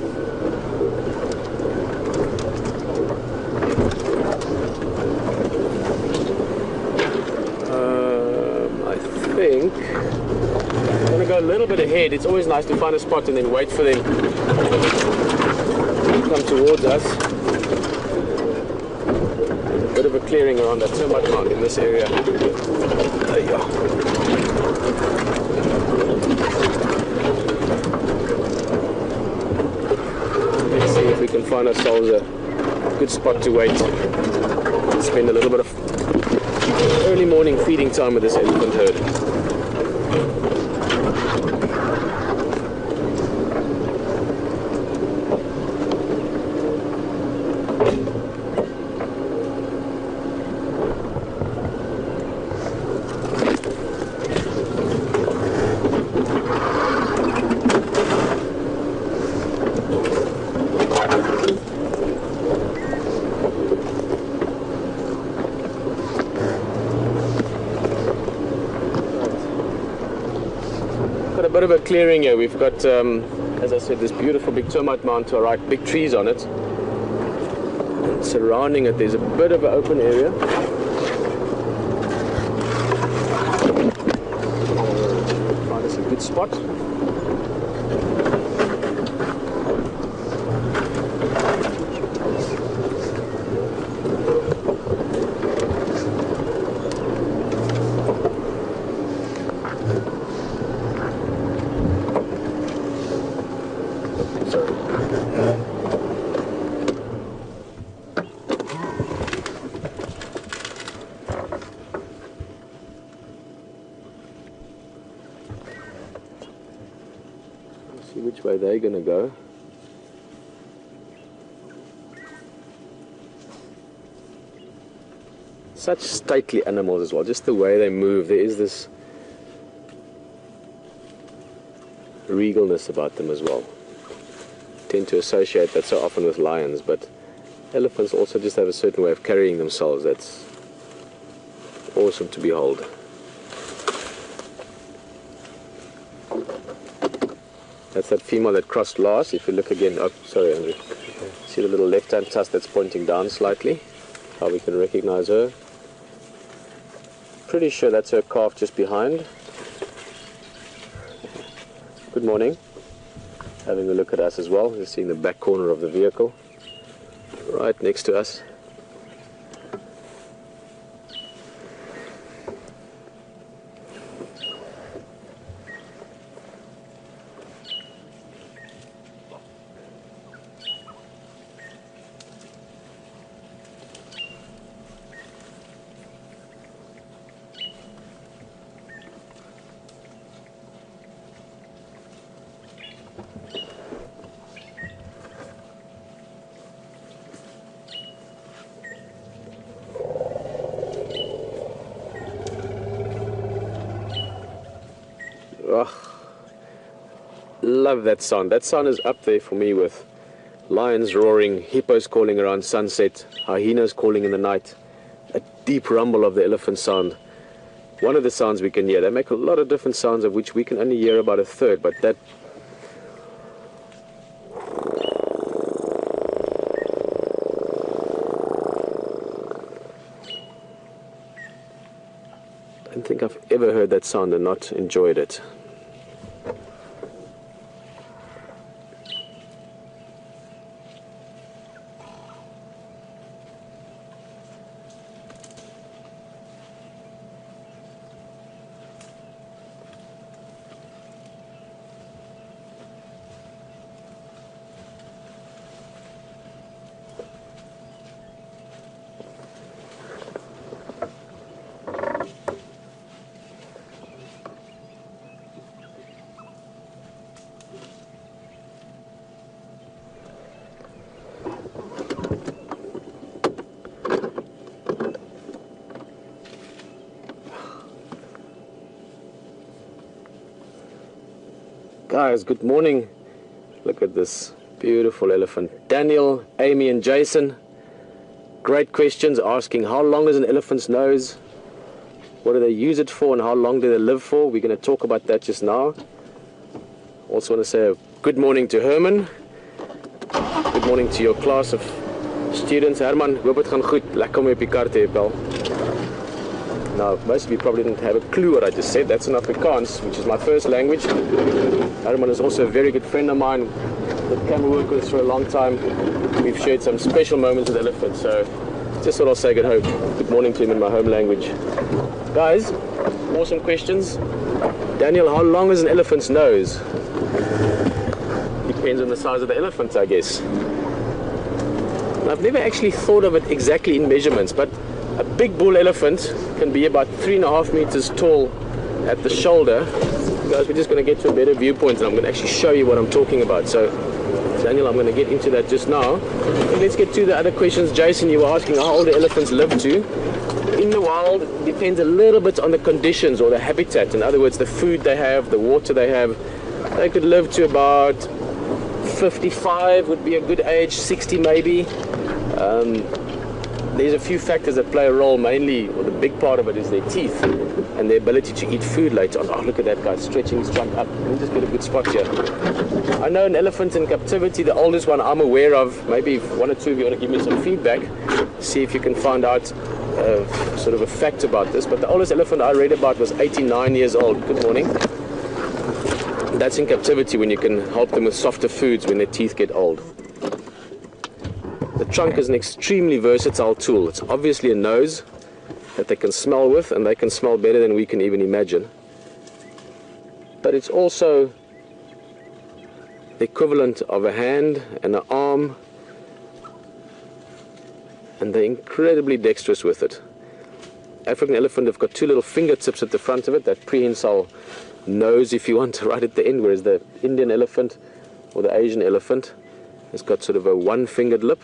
I think I'm going to go a little bit ahead. It's always nice to find a spot and then wait for them to come towards us. There's a bit of a clearing around that termite mound in this area. There you are. Let's see if we can find ourselves a good spot to wait. Spend a little bit of early morning feeding time with this elephant herd. A bit of a clearing here. We've got, as I said, this beautiful big termite mound to our right, big trees on it. And surrounding it, there's a bit of an open area. Find us a good spot. See which way they're going to go. Such stately animals as well, just the way they move. There is this regalness about them as well. Tend to associate that so often with lions, but elephants also just have a certain way of carrying themselves that's awesome to behold. That's that female that crossed last. If you look again, oh, sorry, Andrew. See the little left-hand tusk that's pointing down slightly? How we can recognize her. Pretty sure that's her calf just behind. Good morning. Having a look at us as well. You're seeing the back corner of the vehicle. Right next to us. Oh, love that sound. That sound is up there for me with lions roaring, hippos calling around sunset, hyenas calling in the night, a deep rumble of the elephant sound. One of the sounds we can hear. They make a lot of different sounds of which we can only hear about a third, but that I don't think I've ever heard that sound and not enjoyed it. Guys, good morning. Look, Look at this beautiful elephant. Daniel, Amy and Jason, great questions asking how long is an elephant's nose, what do they use it for, and how long do they live for. We're going to talk about that just now. Also want to say a good morning to Herman. Good morning to your class of students. Herman, hoop het gaan goed. Lekker om op die kar te hê, Paul. Now, most of you probably didn't have a clue what I just said. That's in Afrikaans, which is my first language. Herman is also a very good friend of mine that came and worked with us for a long time. We've shared some special moments with elephants, so just thought I'll say good morning to him in my home language. Guys, awesome questions. Daniel, how long is an elephant's nose? Depends on the size of the elephant, I guess. I've never actually thought of it exactly in measurements, but a big bull elephant can be about 3.5 meters tall at the shoulder. Guys, we're just going to get to a better viewpoint and I'm going to actually show you what I'm talking about. So, Daniel, I'm going to get into that just now. And let's get to the other questions. Jason, you were asking how old the elephants live to. In the wild, it depends a little bit on the conditions or the habitat. In other words, the food they have, the water they have. They could live to about 55 would be a good age, 60 maybe. There's a few factors that play a role, mainly, or the big part of it is their teeth and their ability to eat food later on. Oh, look at that guy stretching his trunk up. Let me just get a good spot here. I know an elephant in captivity, the oldest one I'm aware of. Maybe if one or two of you want to give me some feedback, see if you can find out sort of a fact about this. But the oldest elephant I read about was 89 years old. Good morning. That's in captivity, when you can help them with softer foods when their teeth get old. The trunk is an extremely versatile tool. It's obviously a nose that they can smell with, and they can smell better than we can even imagine. But it's also the equivalent of a hand and an arm, and they're incredibly dexterous with it. African elephant have got two little fingertips at the front of it, that prehensile nose, if you want, right at the end, whereas the Indian elephant or the Asian elephant has got sort of a one-fingered lip.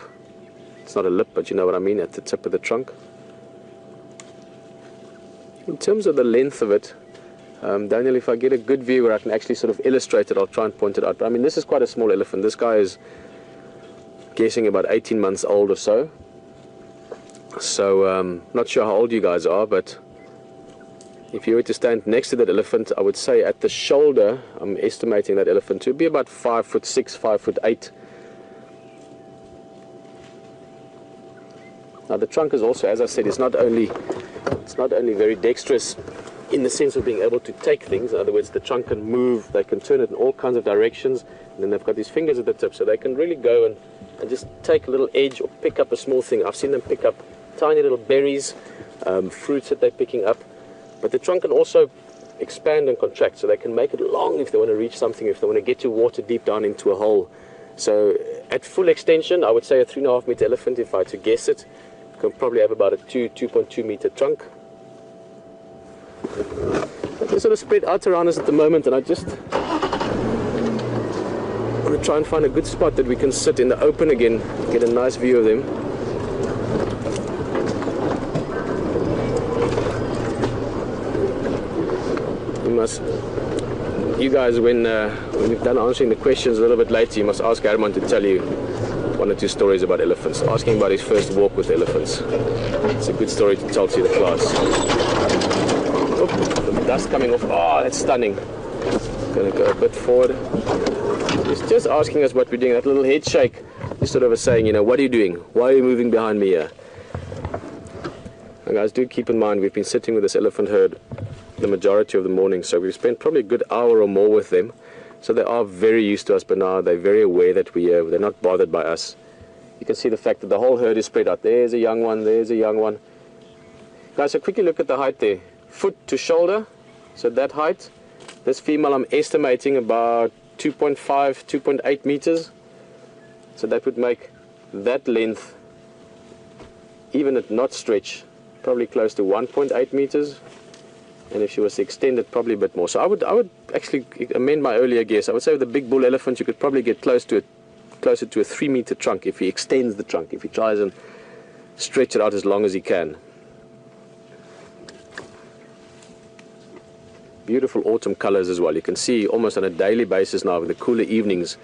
It's not a lip, but you know what I mean, at the tip of the trunk. In terms of the length of it, Daniel, if I get a good view where I can actually sort of illustrate it, I'll try and point it out. But I mean, this is quite a small elephant. This guy is guessing about 18 months old or so. So, not sure how old you guys are, but if you were to stand next to that elephant, I would say at the shoulder, I'm estimating that elephant to be about 5'6", 5'8". Now the trunk is also, as I said, it's not only very dexterous in the sense of being able to take things. In other words, the trunk can move, they can turn it in all kinds of directions, and then they've got these fingers at the tip, so they can really go and just take a little edge or pick up a small thing. I've seen them pick up tiny little berries, fruits that they're picking up. But the trunk can also expand and contract, so they can make it long if they want to reach something, if they want to get your water deep down into a hole. So at full extension, I would say a 3.5 meter elephant, if I had to guess it, can probably have about a 2.2 meter trunk. But they're sort of spread out around us at the moment, and I just want to try and find a good spot that we can sit in the open again, get a nice view of them. You guys, when we've done answering the questions a little bit later, you must ask Herman to tell you one or two stories about elephants. Ask him about his first walk with elephants. It's a good story to tell to the class. Oh, the dust coming off. Oh, that's stunning. Gonna go a bit forward. He's just asking us what we're doing. That little head shake is sort of a saying, you know, what are you doing? Why are you moving behind me here? And guys, do keep in mind, we've been sitting with this elephant herd the majority of the morning, so we've spent probably a good hour or more with them. So they are very used to us, but now they're very aware that they're not bothered by us. You can see the fact that the whole herd is spread out. There's a young one, there's a young one. Guys, so quickly look at the height there. Foot to shoulder, so that height. This female I'm estimating about 2.5, 2.8 meters. So that would make that length, even at not stretch, probably close to 1.8 meters. And if she was to extend it, probably a bit more. So I would actually amend my earlier guess. I would say with the big bull elephant, you could probably get closer to a 3 meter trunk if he extends the trunk, if he tries and stretch it out as long as he can. Beautiful autumn colors as well. You can see almost on a daily basis now with the cooler evenings,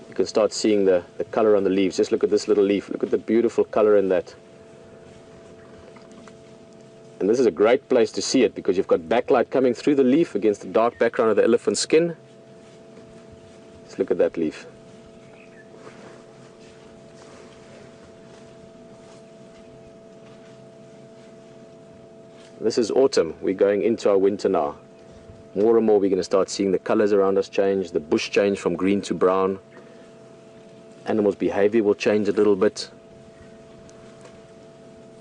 you can start seeing the color on the leaves. Just look at this little leaf. Look at the beautiful color in that. And this is a great place to see it because you've got backlight coming through the leaf against the dark background of the elephant's skin. Let's look at that leaf. This is autumn. We're going into our winter now. More and more we're going to start seeing the colors around us change, the bush change from green to brown. Animals' behavior will change a little bit.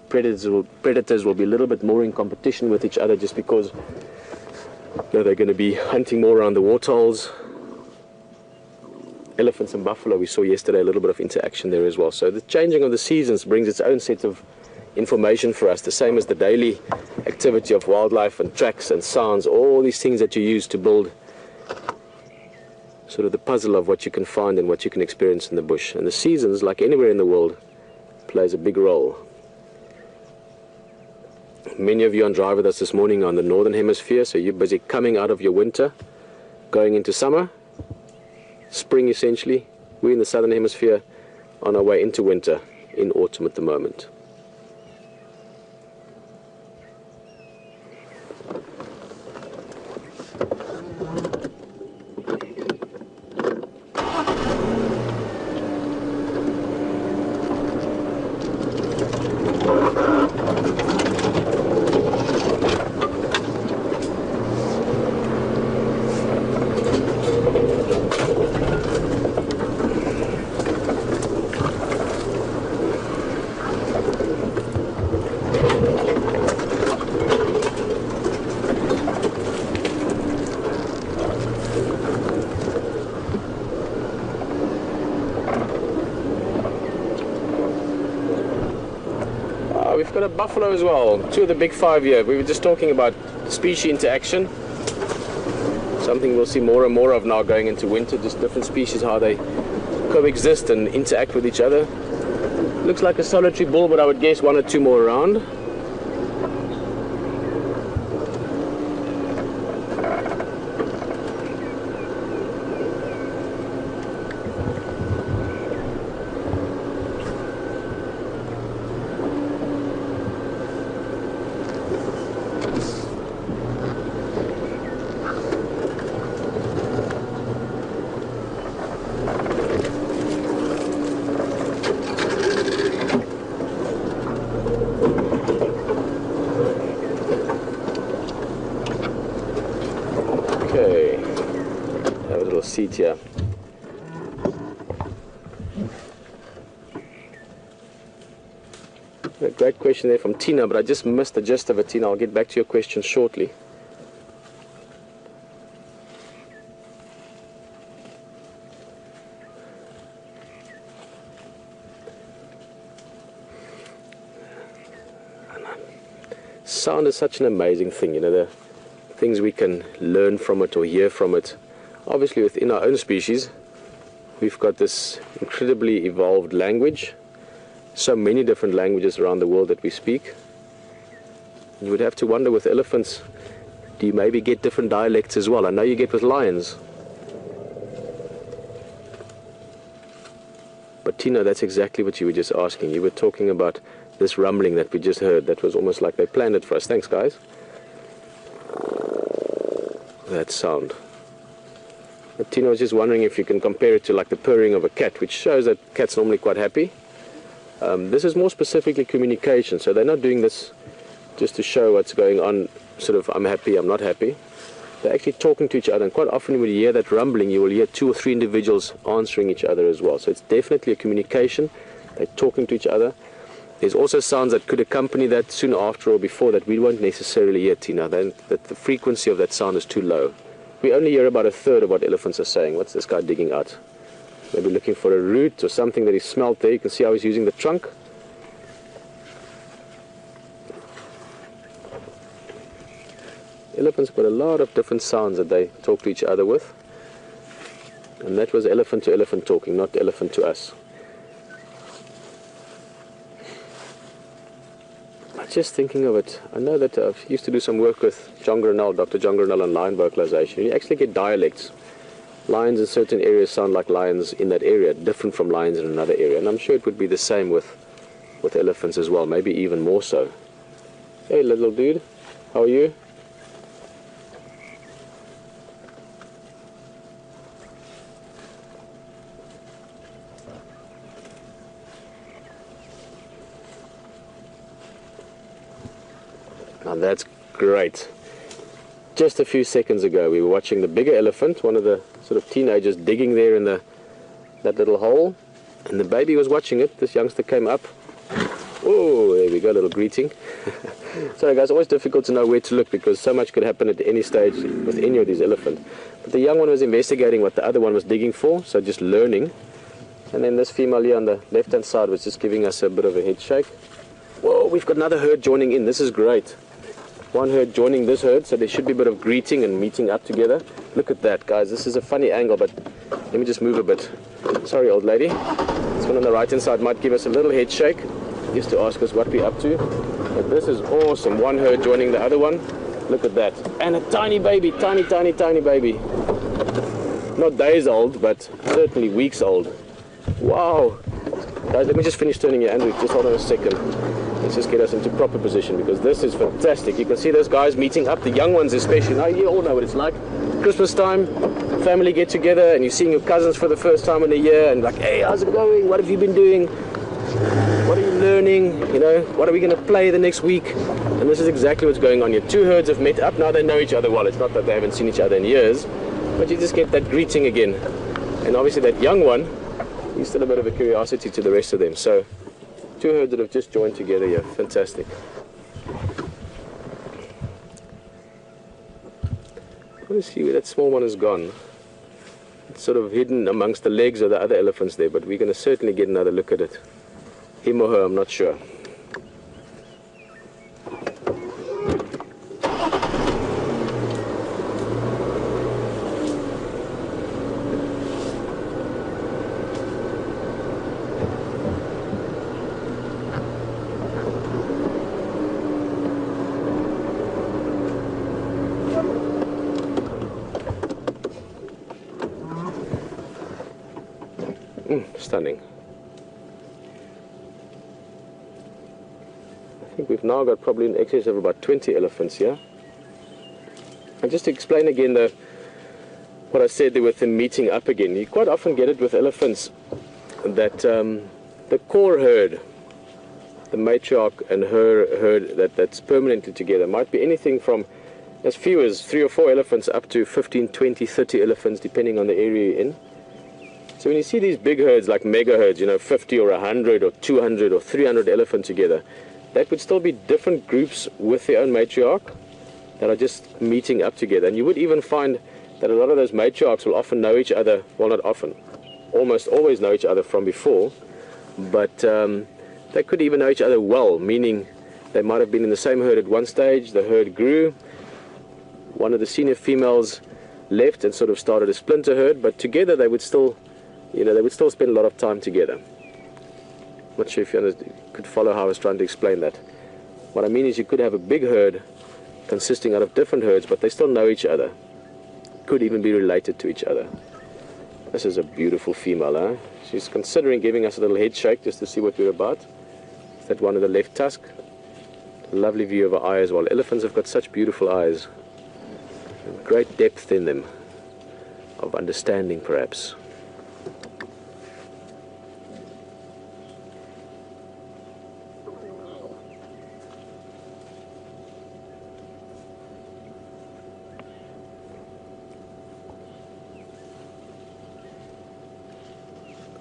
Predators will be a little bit more in competition with each other just because they're going to be hunting more around the waterholes. Elephants and buffalo, we saw yesterday a little bit of interaction there as well. So the changing of the seasons brings its own set of information for us, the same as the daily activity of wildlife and tracks and sounds, all these things that you use to build sort of the puzzle of what you can find and what you can experience in the bush. And the seasons, like anywhere in the world, plays a big role. Many of you on drive with us this morning are on the northern hemisphere, so you're busy coming out of your winter, going into summer, spring essentially. We're in the southern hemisphere on our way into winter, in autumn at the moment. We've got a buffalo as well, two of the big five here. We were just talking about species interaction. Something we'll see more and more of now going into winter, just different species, how they coexist and interact with each other. Looks like a solitary bull, but I would guess one or two more around. Okay, have a little seat here. A great question there from Tina, but I just missed the gist of it, Tina. I'll get back to your question shortly. Sound is such an amazing thing, you know, the things we can learn from it or hear from it. Obviously within our own species we've got this incredibly evolved language, so many different languages around the world that we speak. You would have to wonder with elephants, do you maybe get different dialects as well? I know you get with lions. But Tina, that's exactly what you were just asking. You were talking about this rumbling that we just heard. That was almost like they planned it for us. Thanks, guys. That sound. But Tina was just wondering if you can compare it to like the purring of a cat, which shows that cats are normally quite happy. This is more specifically communication, so they're not doing this just to show what's going on, sort of I'm happy, I'm not happy. They're actually talking to each other, and quite often when you hear that rumbling, you will hear 2 or 3 individuals answering each other as well. So it's definitely a communication. They're talking to each other. There's also sounds that could accompany that soon after or before that we won't necessarily hear, Tina. Then that the frequency of that sound is too low. We only hear about 1/3 of what elephants are saying. What's this guy digging out? Maybe looking for a root or something that he smelt there. You can see how he's using the trunk. Elephants got a lot of different sounds that they talk to each other with. And that was elephant to elephant talking, not elephant to us. Just thinking of it, I know that I used to do some work with John Grinnell, Dr. John Grinnell on lion vocalization. You actually get dialects lions in certain areas sound like lions in that area, different from lions in another area. And I'm sure it would be the same with elephants as well, maybe even more so. Hey little dude, how are you? Now that's great. Just a few seconds ago we were watching the bigger elephant, one of the sort of teenagers digging there in that little hole, and the baby was watching it. This youngster came up. Oh, there we go, a little greeting. Sorry guys, always difficult to know where to look because so much could happen at any stage with any of these elephants. But the young one was investigating what the other one was digging for, so just learning. And then this female here on the left hand side was just giving us a bit of a head shake. Whoa, we've got another herd joining in. This is great. One herd joining this herd, so there should be a bit of greeting and meeting up together. Look at that, guys. This is a funny angle, but let me just move a bit. Sorry, old lady. This one on the right hand side might give us a little head shake just to ask us what we're up to. But this is awesome. One herd joining the other one. Look at that. And a tiny baby, tiny baby. Not days old, but certainly weeks old. Wow. Guys, let me just finish turning here. Andrew, just hold on a second. Let's just get us into proper position because this is fantastic. You can see those guys meeting up, the young ones especially. Now you all know what it's like. Christmas time, family get together and you're seeing your cousins for the first time in a year and like, hey, how's it going? What have you been doing? What are you learning? You know, what are we going to play the next week? And this is exactly what's going on here. Two herds have met up. Now they know each other well. It's not that they haven't seen each other in years, but you just get that greeting again. And obviously that young one, he's still a bit of a curiosity to the rest of them. So two herds that have just joined together here. Fantastic. I want to see where that small one has gone. It's sort of hidden amongst the legs of the other elephants there, but we're going to certainly get another look at it. Him or her, I'm not sure. Stunning. I think we've now got probably in excess of about 20 elephants here. And just to explain again what I said there with them meeting up again, you quite often get it with elephants that the core herd, the matriarch and her herd that's permanently together, might be anything from as few as 3 or 4 elephants up to 15, 20, 30 elephants depending on the area you're in. So when you see these big herds like mega herds, you know, 50 or 100 or 200 or 300 elephants together, that would still be different groups with their own matriarch that are just meeting up together. And you would even find that a lot of those matriarchs will often know each other, well, not often, almost always know each other from before, but they could even know each other well, meaning they might have been in the same herd at one stage, the herd grew, one of the senior females left and sort of started a splinter herd, but together they would still, they would still spend a lot of time together. I'm not sure if you could follow how I was trying to explain that. What I mean is you could have a big herd consisting out of different herds, but they still know each other. Could even be related to each other. This is a beautiful female, huh? She's considering giving us a little head shake just to see what we're about. Is that one of the left tusk? Lovely view of her eye as well. Elephants have got such beautiful eyes. Great depth in them, of understanding perhaps.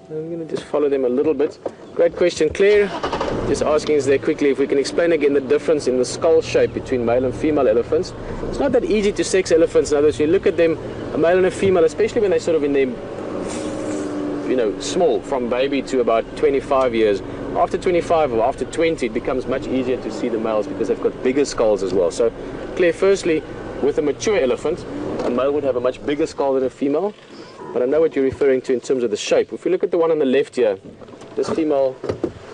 I'm going to just follow them a little bit. Great question, Claire. Just asking us there quickly if we can explain again the difference in the skull shape between male and female elephants. It's not that easy to sex elephants. In other words, you look at them, a male and a female, especially when they're sort of in their, small, from baby to about 25 years. After 25 or after 20, it becomes much easier to see the males because they've got bigger skulls as well. So, Claire, firstly, with a mature elephant, a male would have a much bigger skull than a female. But I know what you're referring to in terms of the shape. If you look at the one on the left here, this female,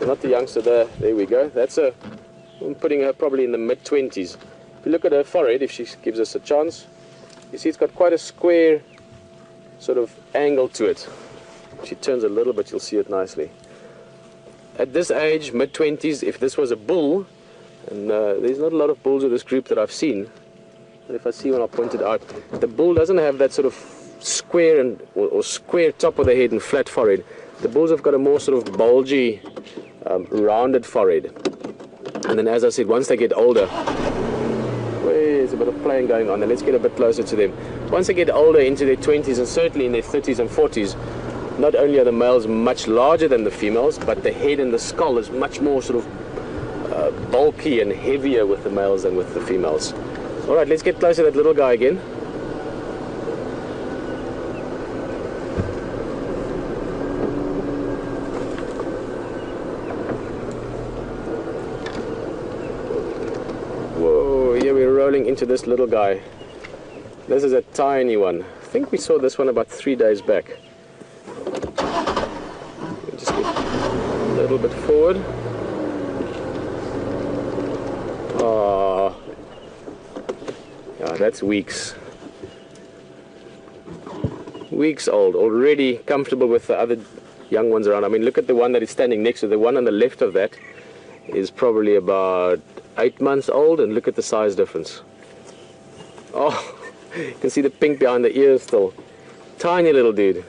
not the youngster there we go. I'm putting her probably in the mid-20s. If you look at her forehead, if she gives us a chance, you see it's got quite a square sort of angle to it. If she turns a little bit, you'll see it nicely. At this age, mid-20s, if this was a bull, and there's not a lot of bulls of this group that I've seen, but if I see one, I'll point it out. The bull doesn't have that sort of square or square top of the head and flat forehead. The bulls have got a more sort of bulgy, rounded forehead. And then, as I said, once they get older, there's a bit of playing going on there. Let's get a bit closer to them. Once they get older, into their 20s and certainly in their 30s and 40s, not only are the males much larger than the females, but the head and the skull is much more sort of bulky and heavier with the males than with the females. All right, let's get closer to that little guy again. Whoa, here we're rolling into this little guy. This is a tiny one. I think we saw this one about 3 days back. Just get a little bit forward. Oh, yeah, that's weeks. Weeks old, already comfortable with the other young ones around. I mean, look at the one that is standing next to the one on the left of that is probably about 8 months old, and look at the size difference. Oh, you can see the pink behind the ears still. Tiny little dude.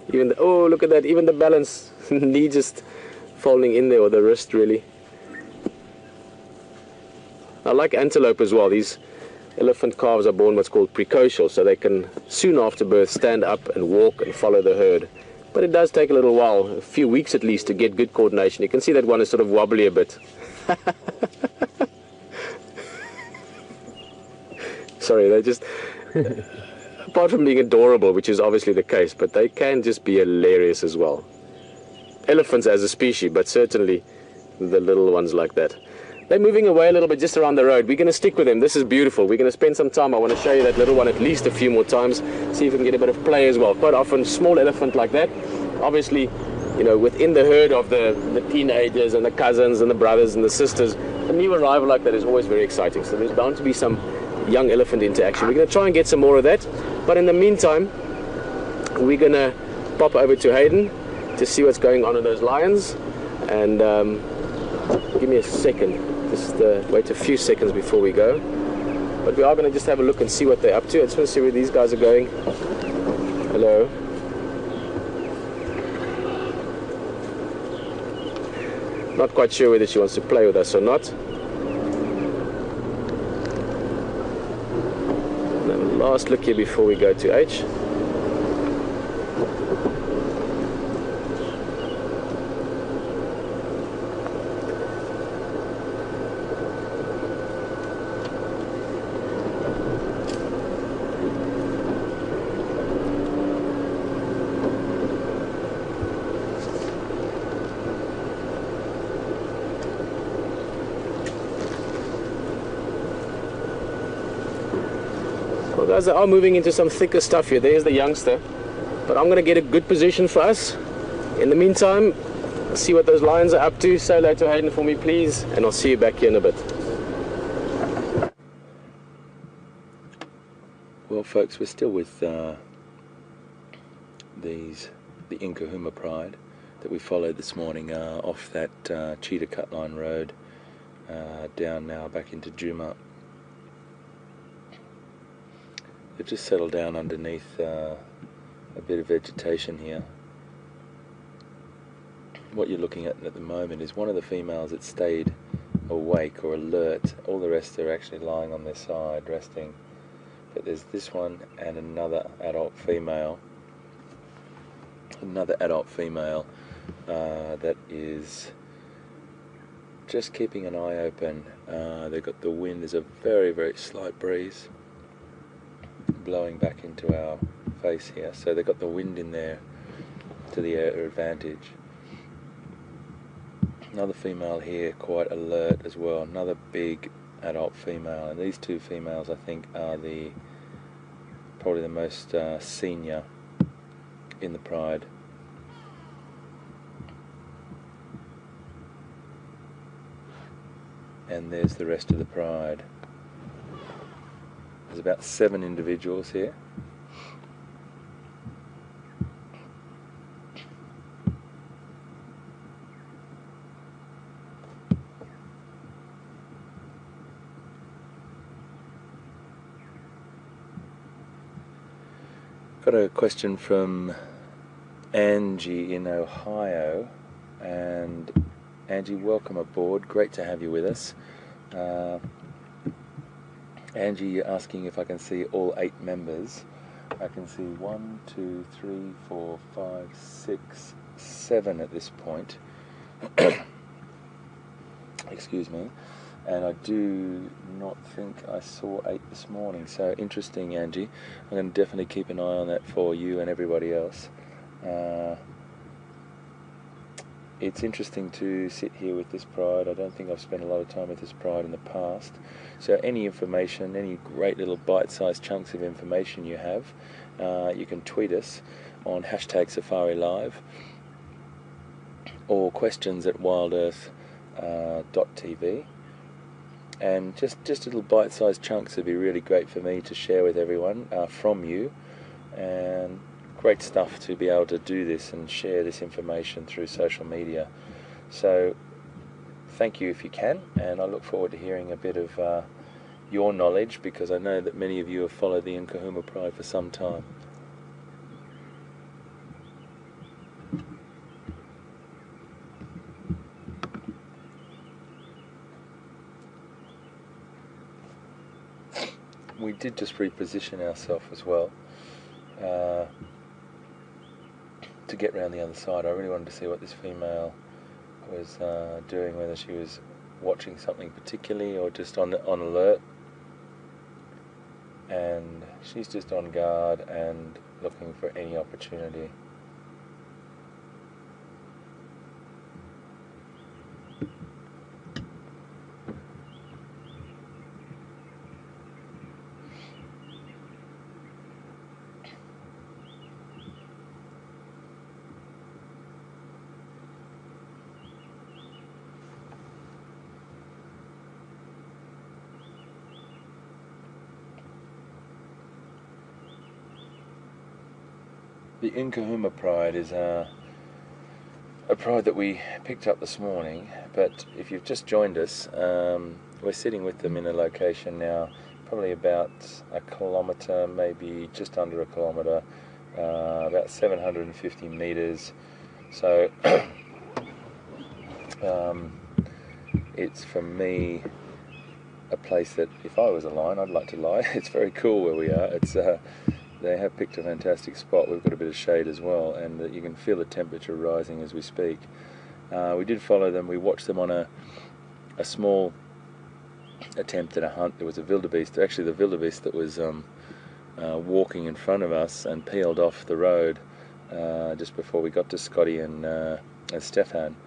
Even oh, look at that, even the balance, knee just folding in there, or the wrist really. I like antelope as well. These elephant calves are born what's called precocial, so they can soon after birth stand up and walk and follow the herd. But it does take a little while, a few weeks at least, to get good coordination. You can see that one is sort of wobbly a bit. Sorry, they just, apart from being adorable, which is obviously the case, but they can just be hilarious as well. Elephants as a species, but certainly the little ones like that. They're moving away a little bit just around the road. We're going to stick with them. This is beautiful. We're going to spend some time. I want to show you that little one at least a few more times, see if we can get a bit of play as well. Quite often, small elephant like that, obviously, you know, within the herd of the teenagers and the cousins and the brothers and the sisters, a new arrival like that is always very exciting. So there's bound to be some young elephant interaction. We're going to try and get some more of that. But in the meantime, we're going to pop over to Hayden to see what's going on in those lions. And give me a second. Just wait a few seconds before we go. But we are going to just have a look and see what they're up to. I just want to see where these guys are going. Hello. Not quite sure whether she wants to play with us or not. And then last look here before we go to H. Well, guys, they are moving into some thicker stuff here. There's the youngster. But I'm going to get a good position for us. In the meantime, see what those lions are up to. Say hello to Hayden for me, please. And I'll see you back here in a bit. Well, folks, we're still with the Nkahuma Pride that we followed this morning off that cheetah cut line road down now back into Djuma. They've just settled down underneath a bit of vegetation here. What you're looking at the moment is one of the females that stayed awake or alert. All the rest are actually lying on their side resting. But there's this one and another adult female. That is just keeping an eye open. They've got the wind. There's a very, very slight breeze blowing back into our face here, so they've got the wind in there to their advantage. Another female here, quite alert as well, another big adult female, and these two females I think are probably the most senior in the pride. And there's the rest of the pride. There's about 7 individuals here. Got a question from Angie in Ohio, and Angie, welcome aboard. Great to have you with us. Angie asking if I can see all 8 members. I can see 1, 2, 3, 4, 5, 6, 7 at this point. Excuse me. And I do not think I saw 8 this morning. So interesting, Angie. I'm going to definitely keep an eye on that for you and everybody else. It's interesting to sit here with this pride. I don't think I've spent a lot of time with this pride in the past. So any information, any great little bite-sized chunks of information you have, you can tweet us on #SafariLive or questions at WildEarthTV. And just little bite-sized chunks would be really great for me to share with everyone from you. And great stuff to be able to do this and share this information through social media. So thank you if you can, and I look forward to hearing a bit of your knowledge, because I know that many of you have followed the Nkahuma Pride for some time. We did just reposition ourselves as well to get round the other side. I really wanted to see what this female was doing, whether she was watching something particularly or just on alert. And she's just on guard and looking for any opportunity. The Nkahuma Pride is a pride that we picked up this morning, but if you've just joined us, we're sitting with them in a location now, probably about a kilometre, maybe just under a kilometre, about 750 metres. So it's, for me, a place that if I was a lion, I'd like to lie. It's very cool where we are. It's they have picked a fantastic spot. We've got a bit of shade as well, and you can feel the temperature rising as we speak. We did follow them. We watched them on a small attempt at a hunt. There was a wildebeest, actually the wildebeest that was walking in front of us and peeled off the road just before we got to Scotty and Stefan.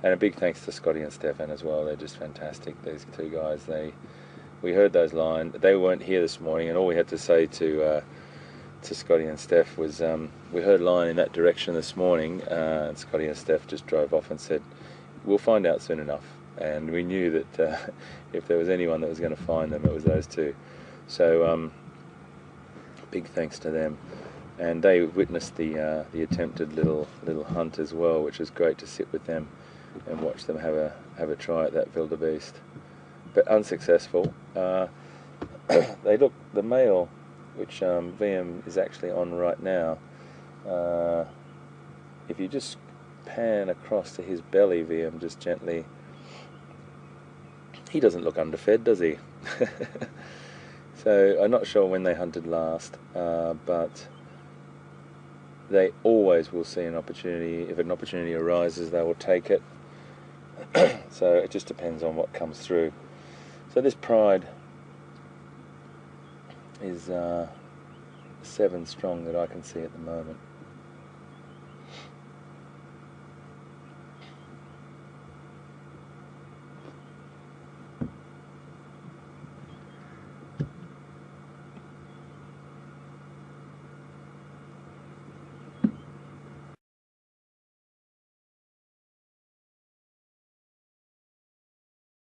And a big thanks to Scotty and Stefan as well. They're just fantastic, these two guys. We heard those lions. They weren't here this morning, and all we had to say to Scotty and Steph was, we heard lion in that direction this morning, and Scotty and Steph just drove off and said, we'll find out soon enough. And we knew that if there was anyone that was going to find them, it was those two. So big thanks to them. And they witnessed the attempted little hunt as well, which was great to sit with them and watch them have a try at that wildebeest, but unsuccessful. They look, the male, which VM is actually on right now, if you just pan across to his belly, VM, just gently, he doesn't look underfed, does he? So I'm not sure when they hunted last, but they always will see an opportunity. If an opportunity arises, they will take it. So it just depends on what comes through. So this pride is 7 strong that I can see at the moment.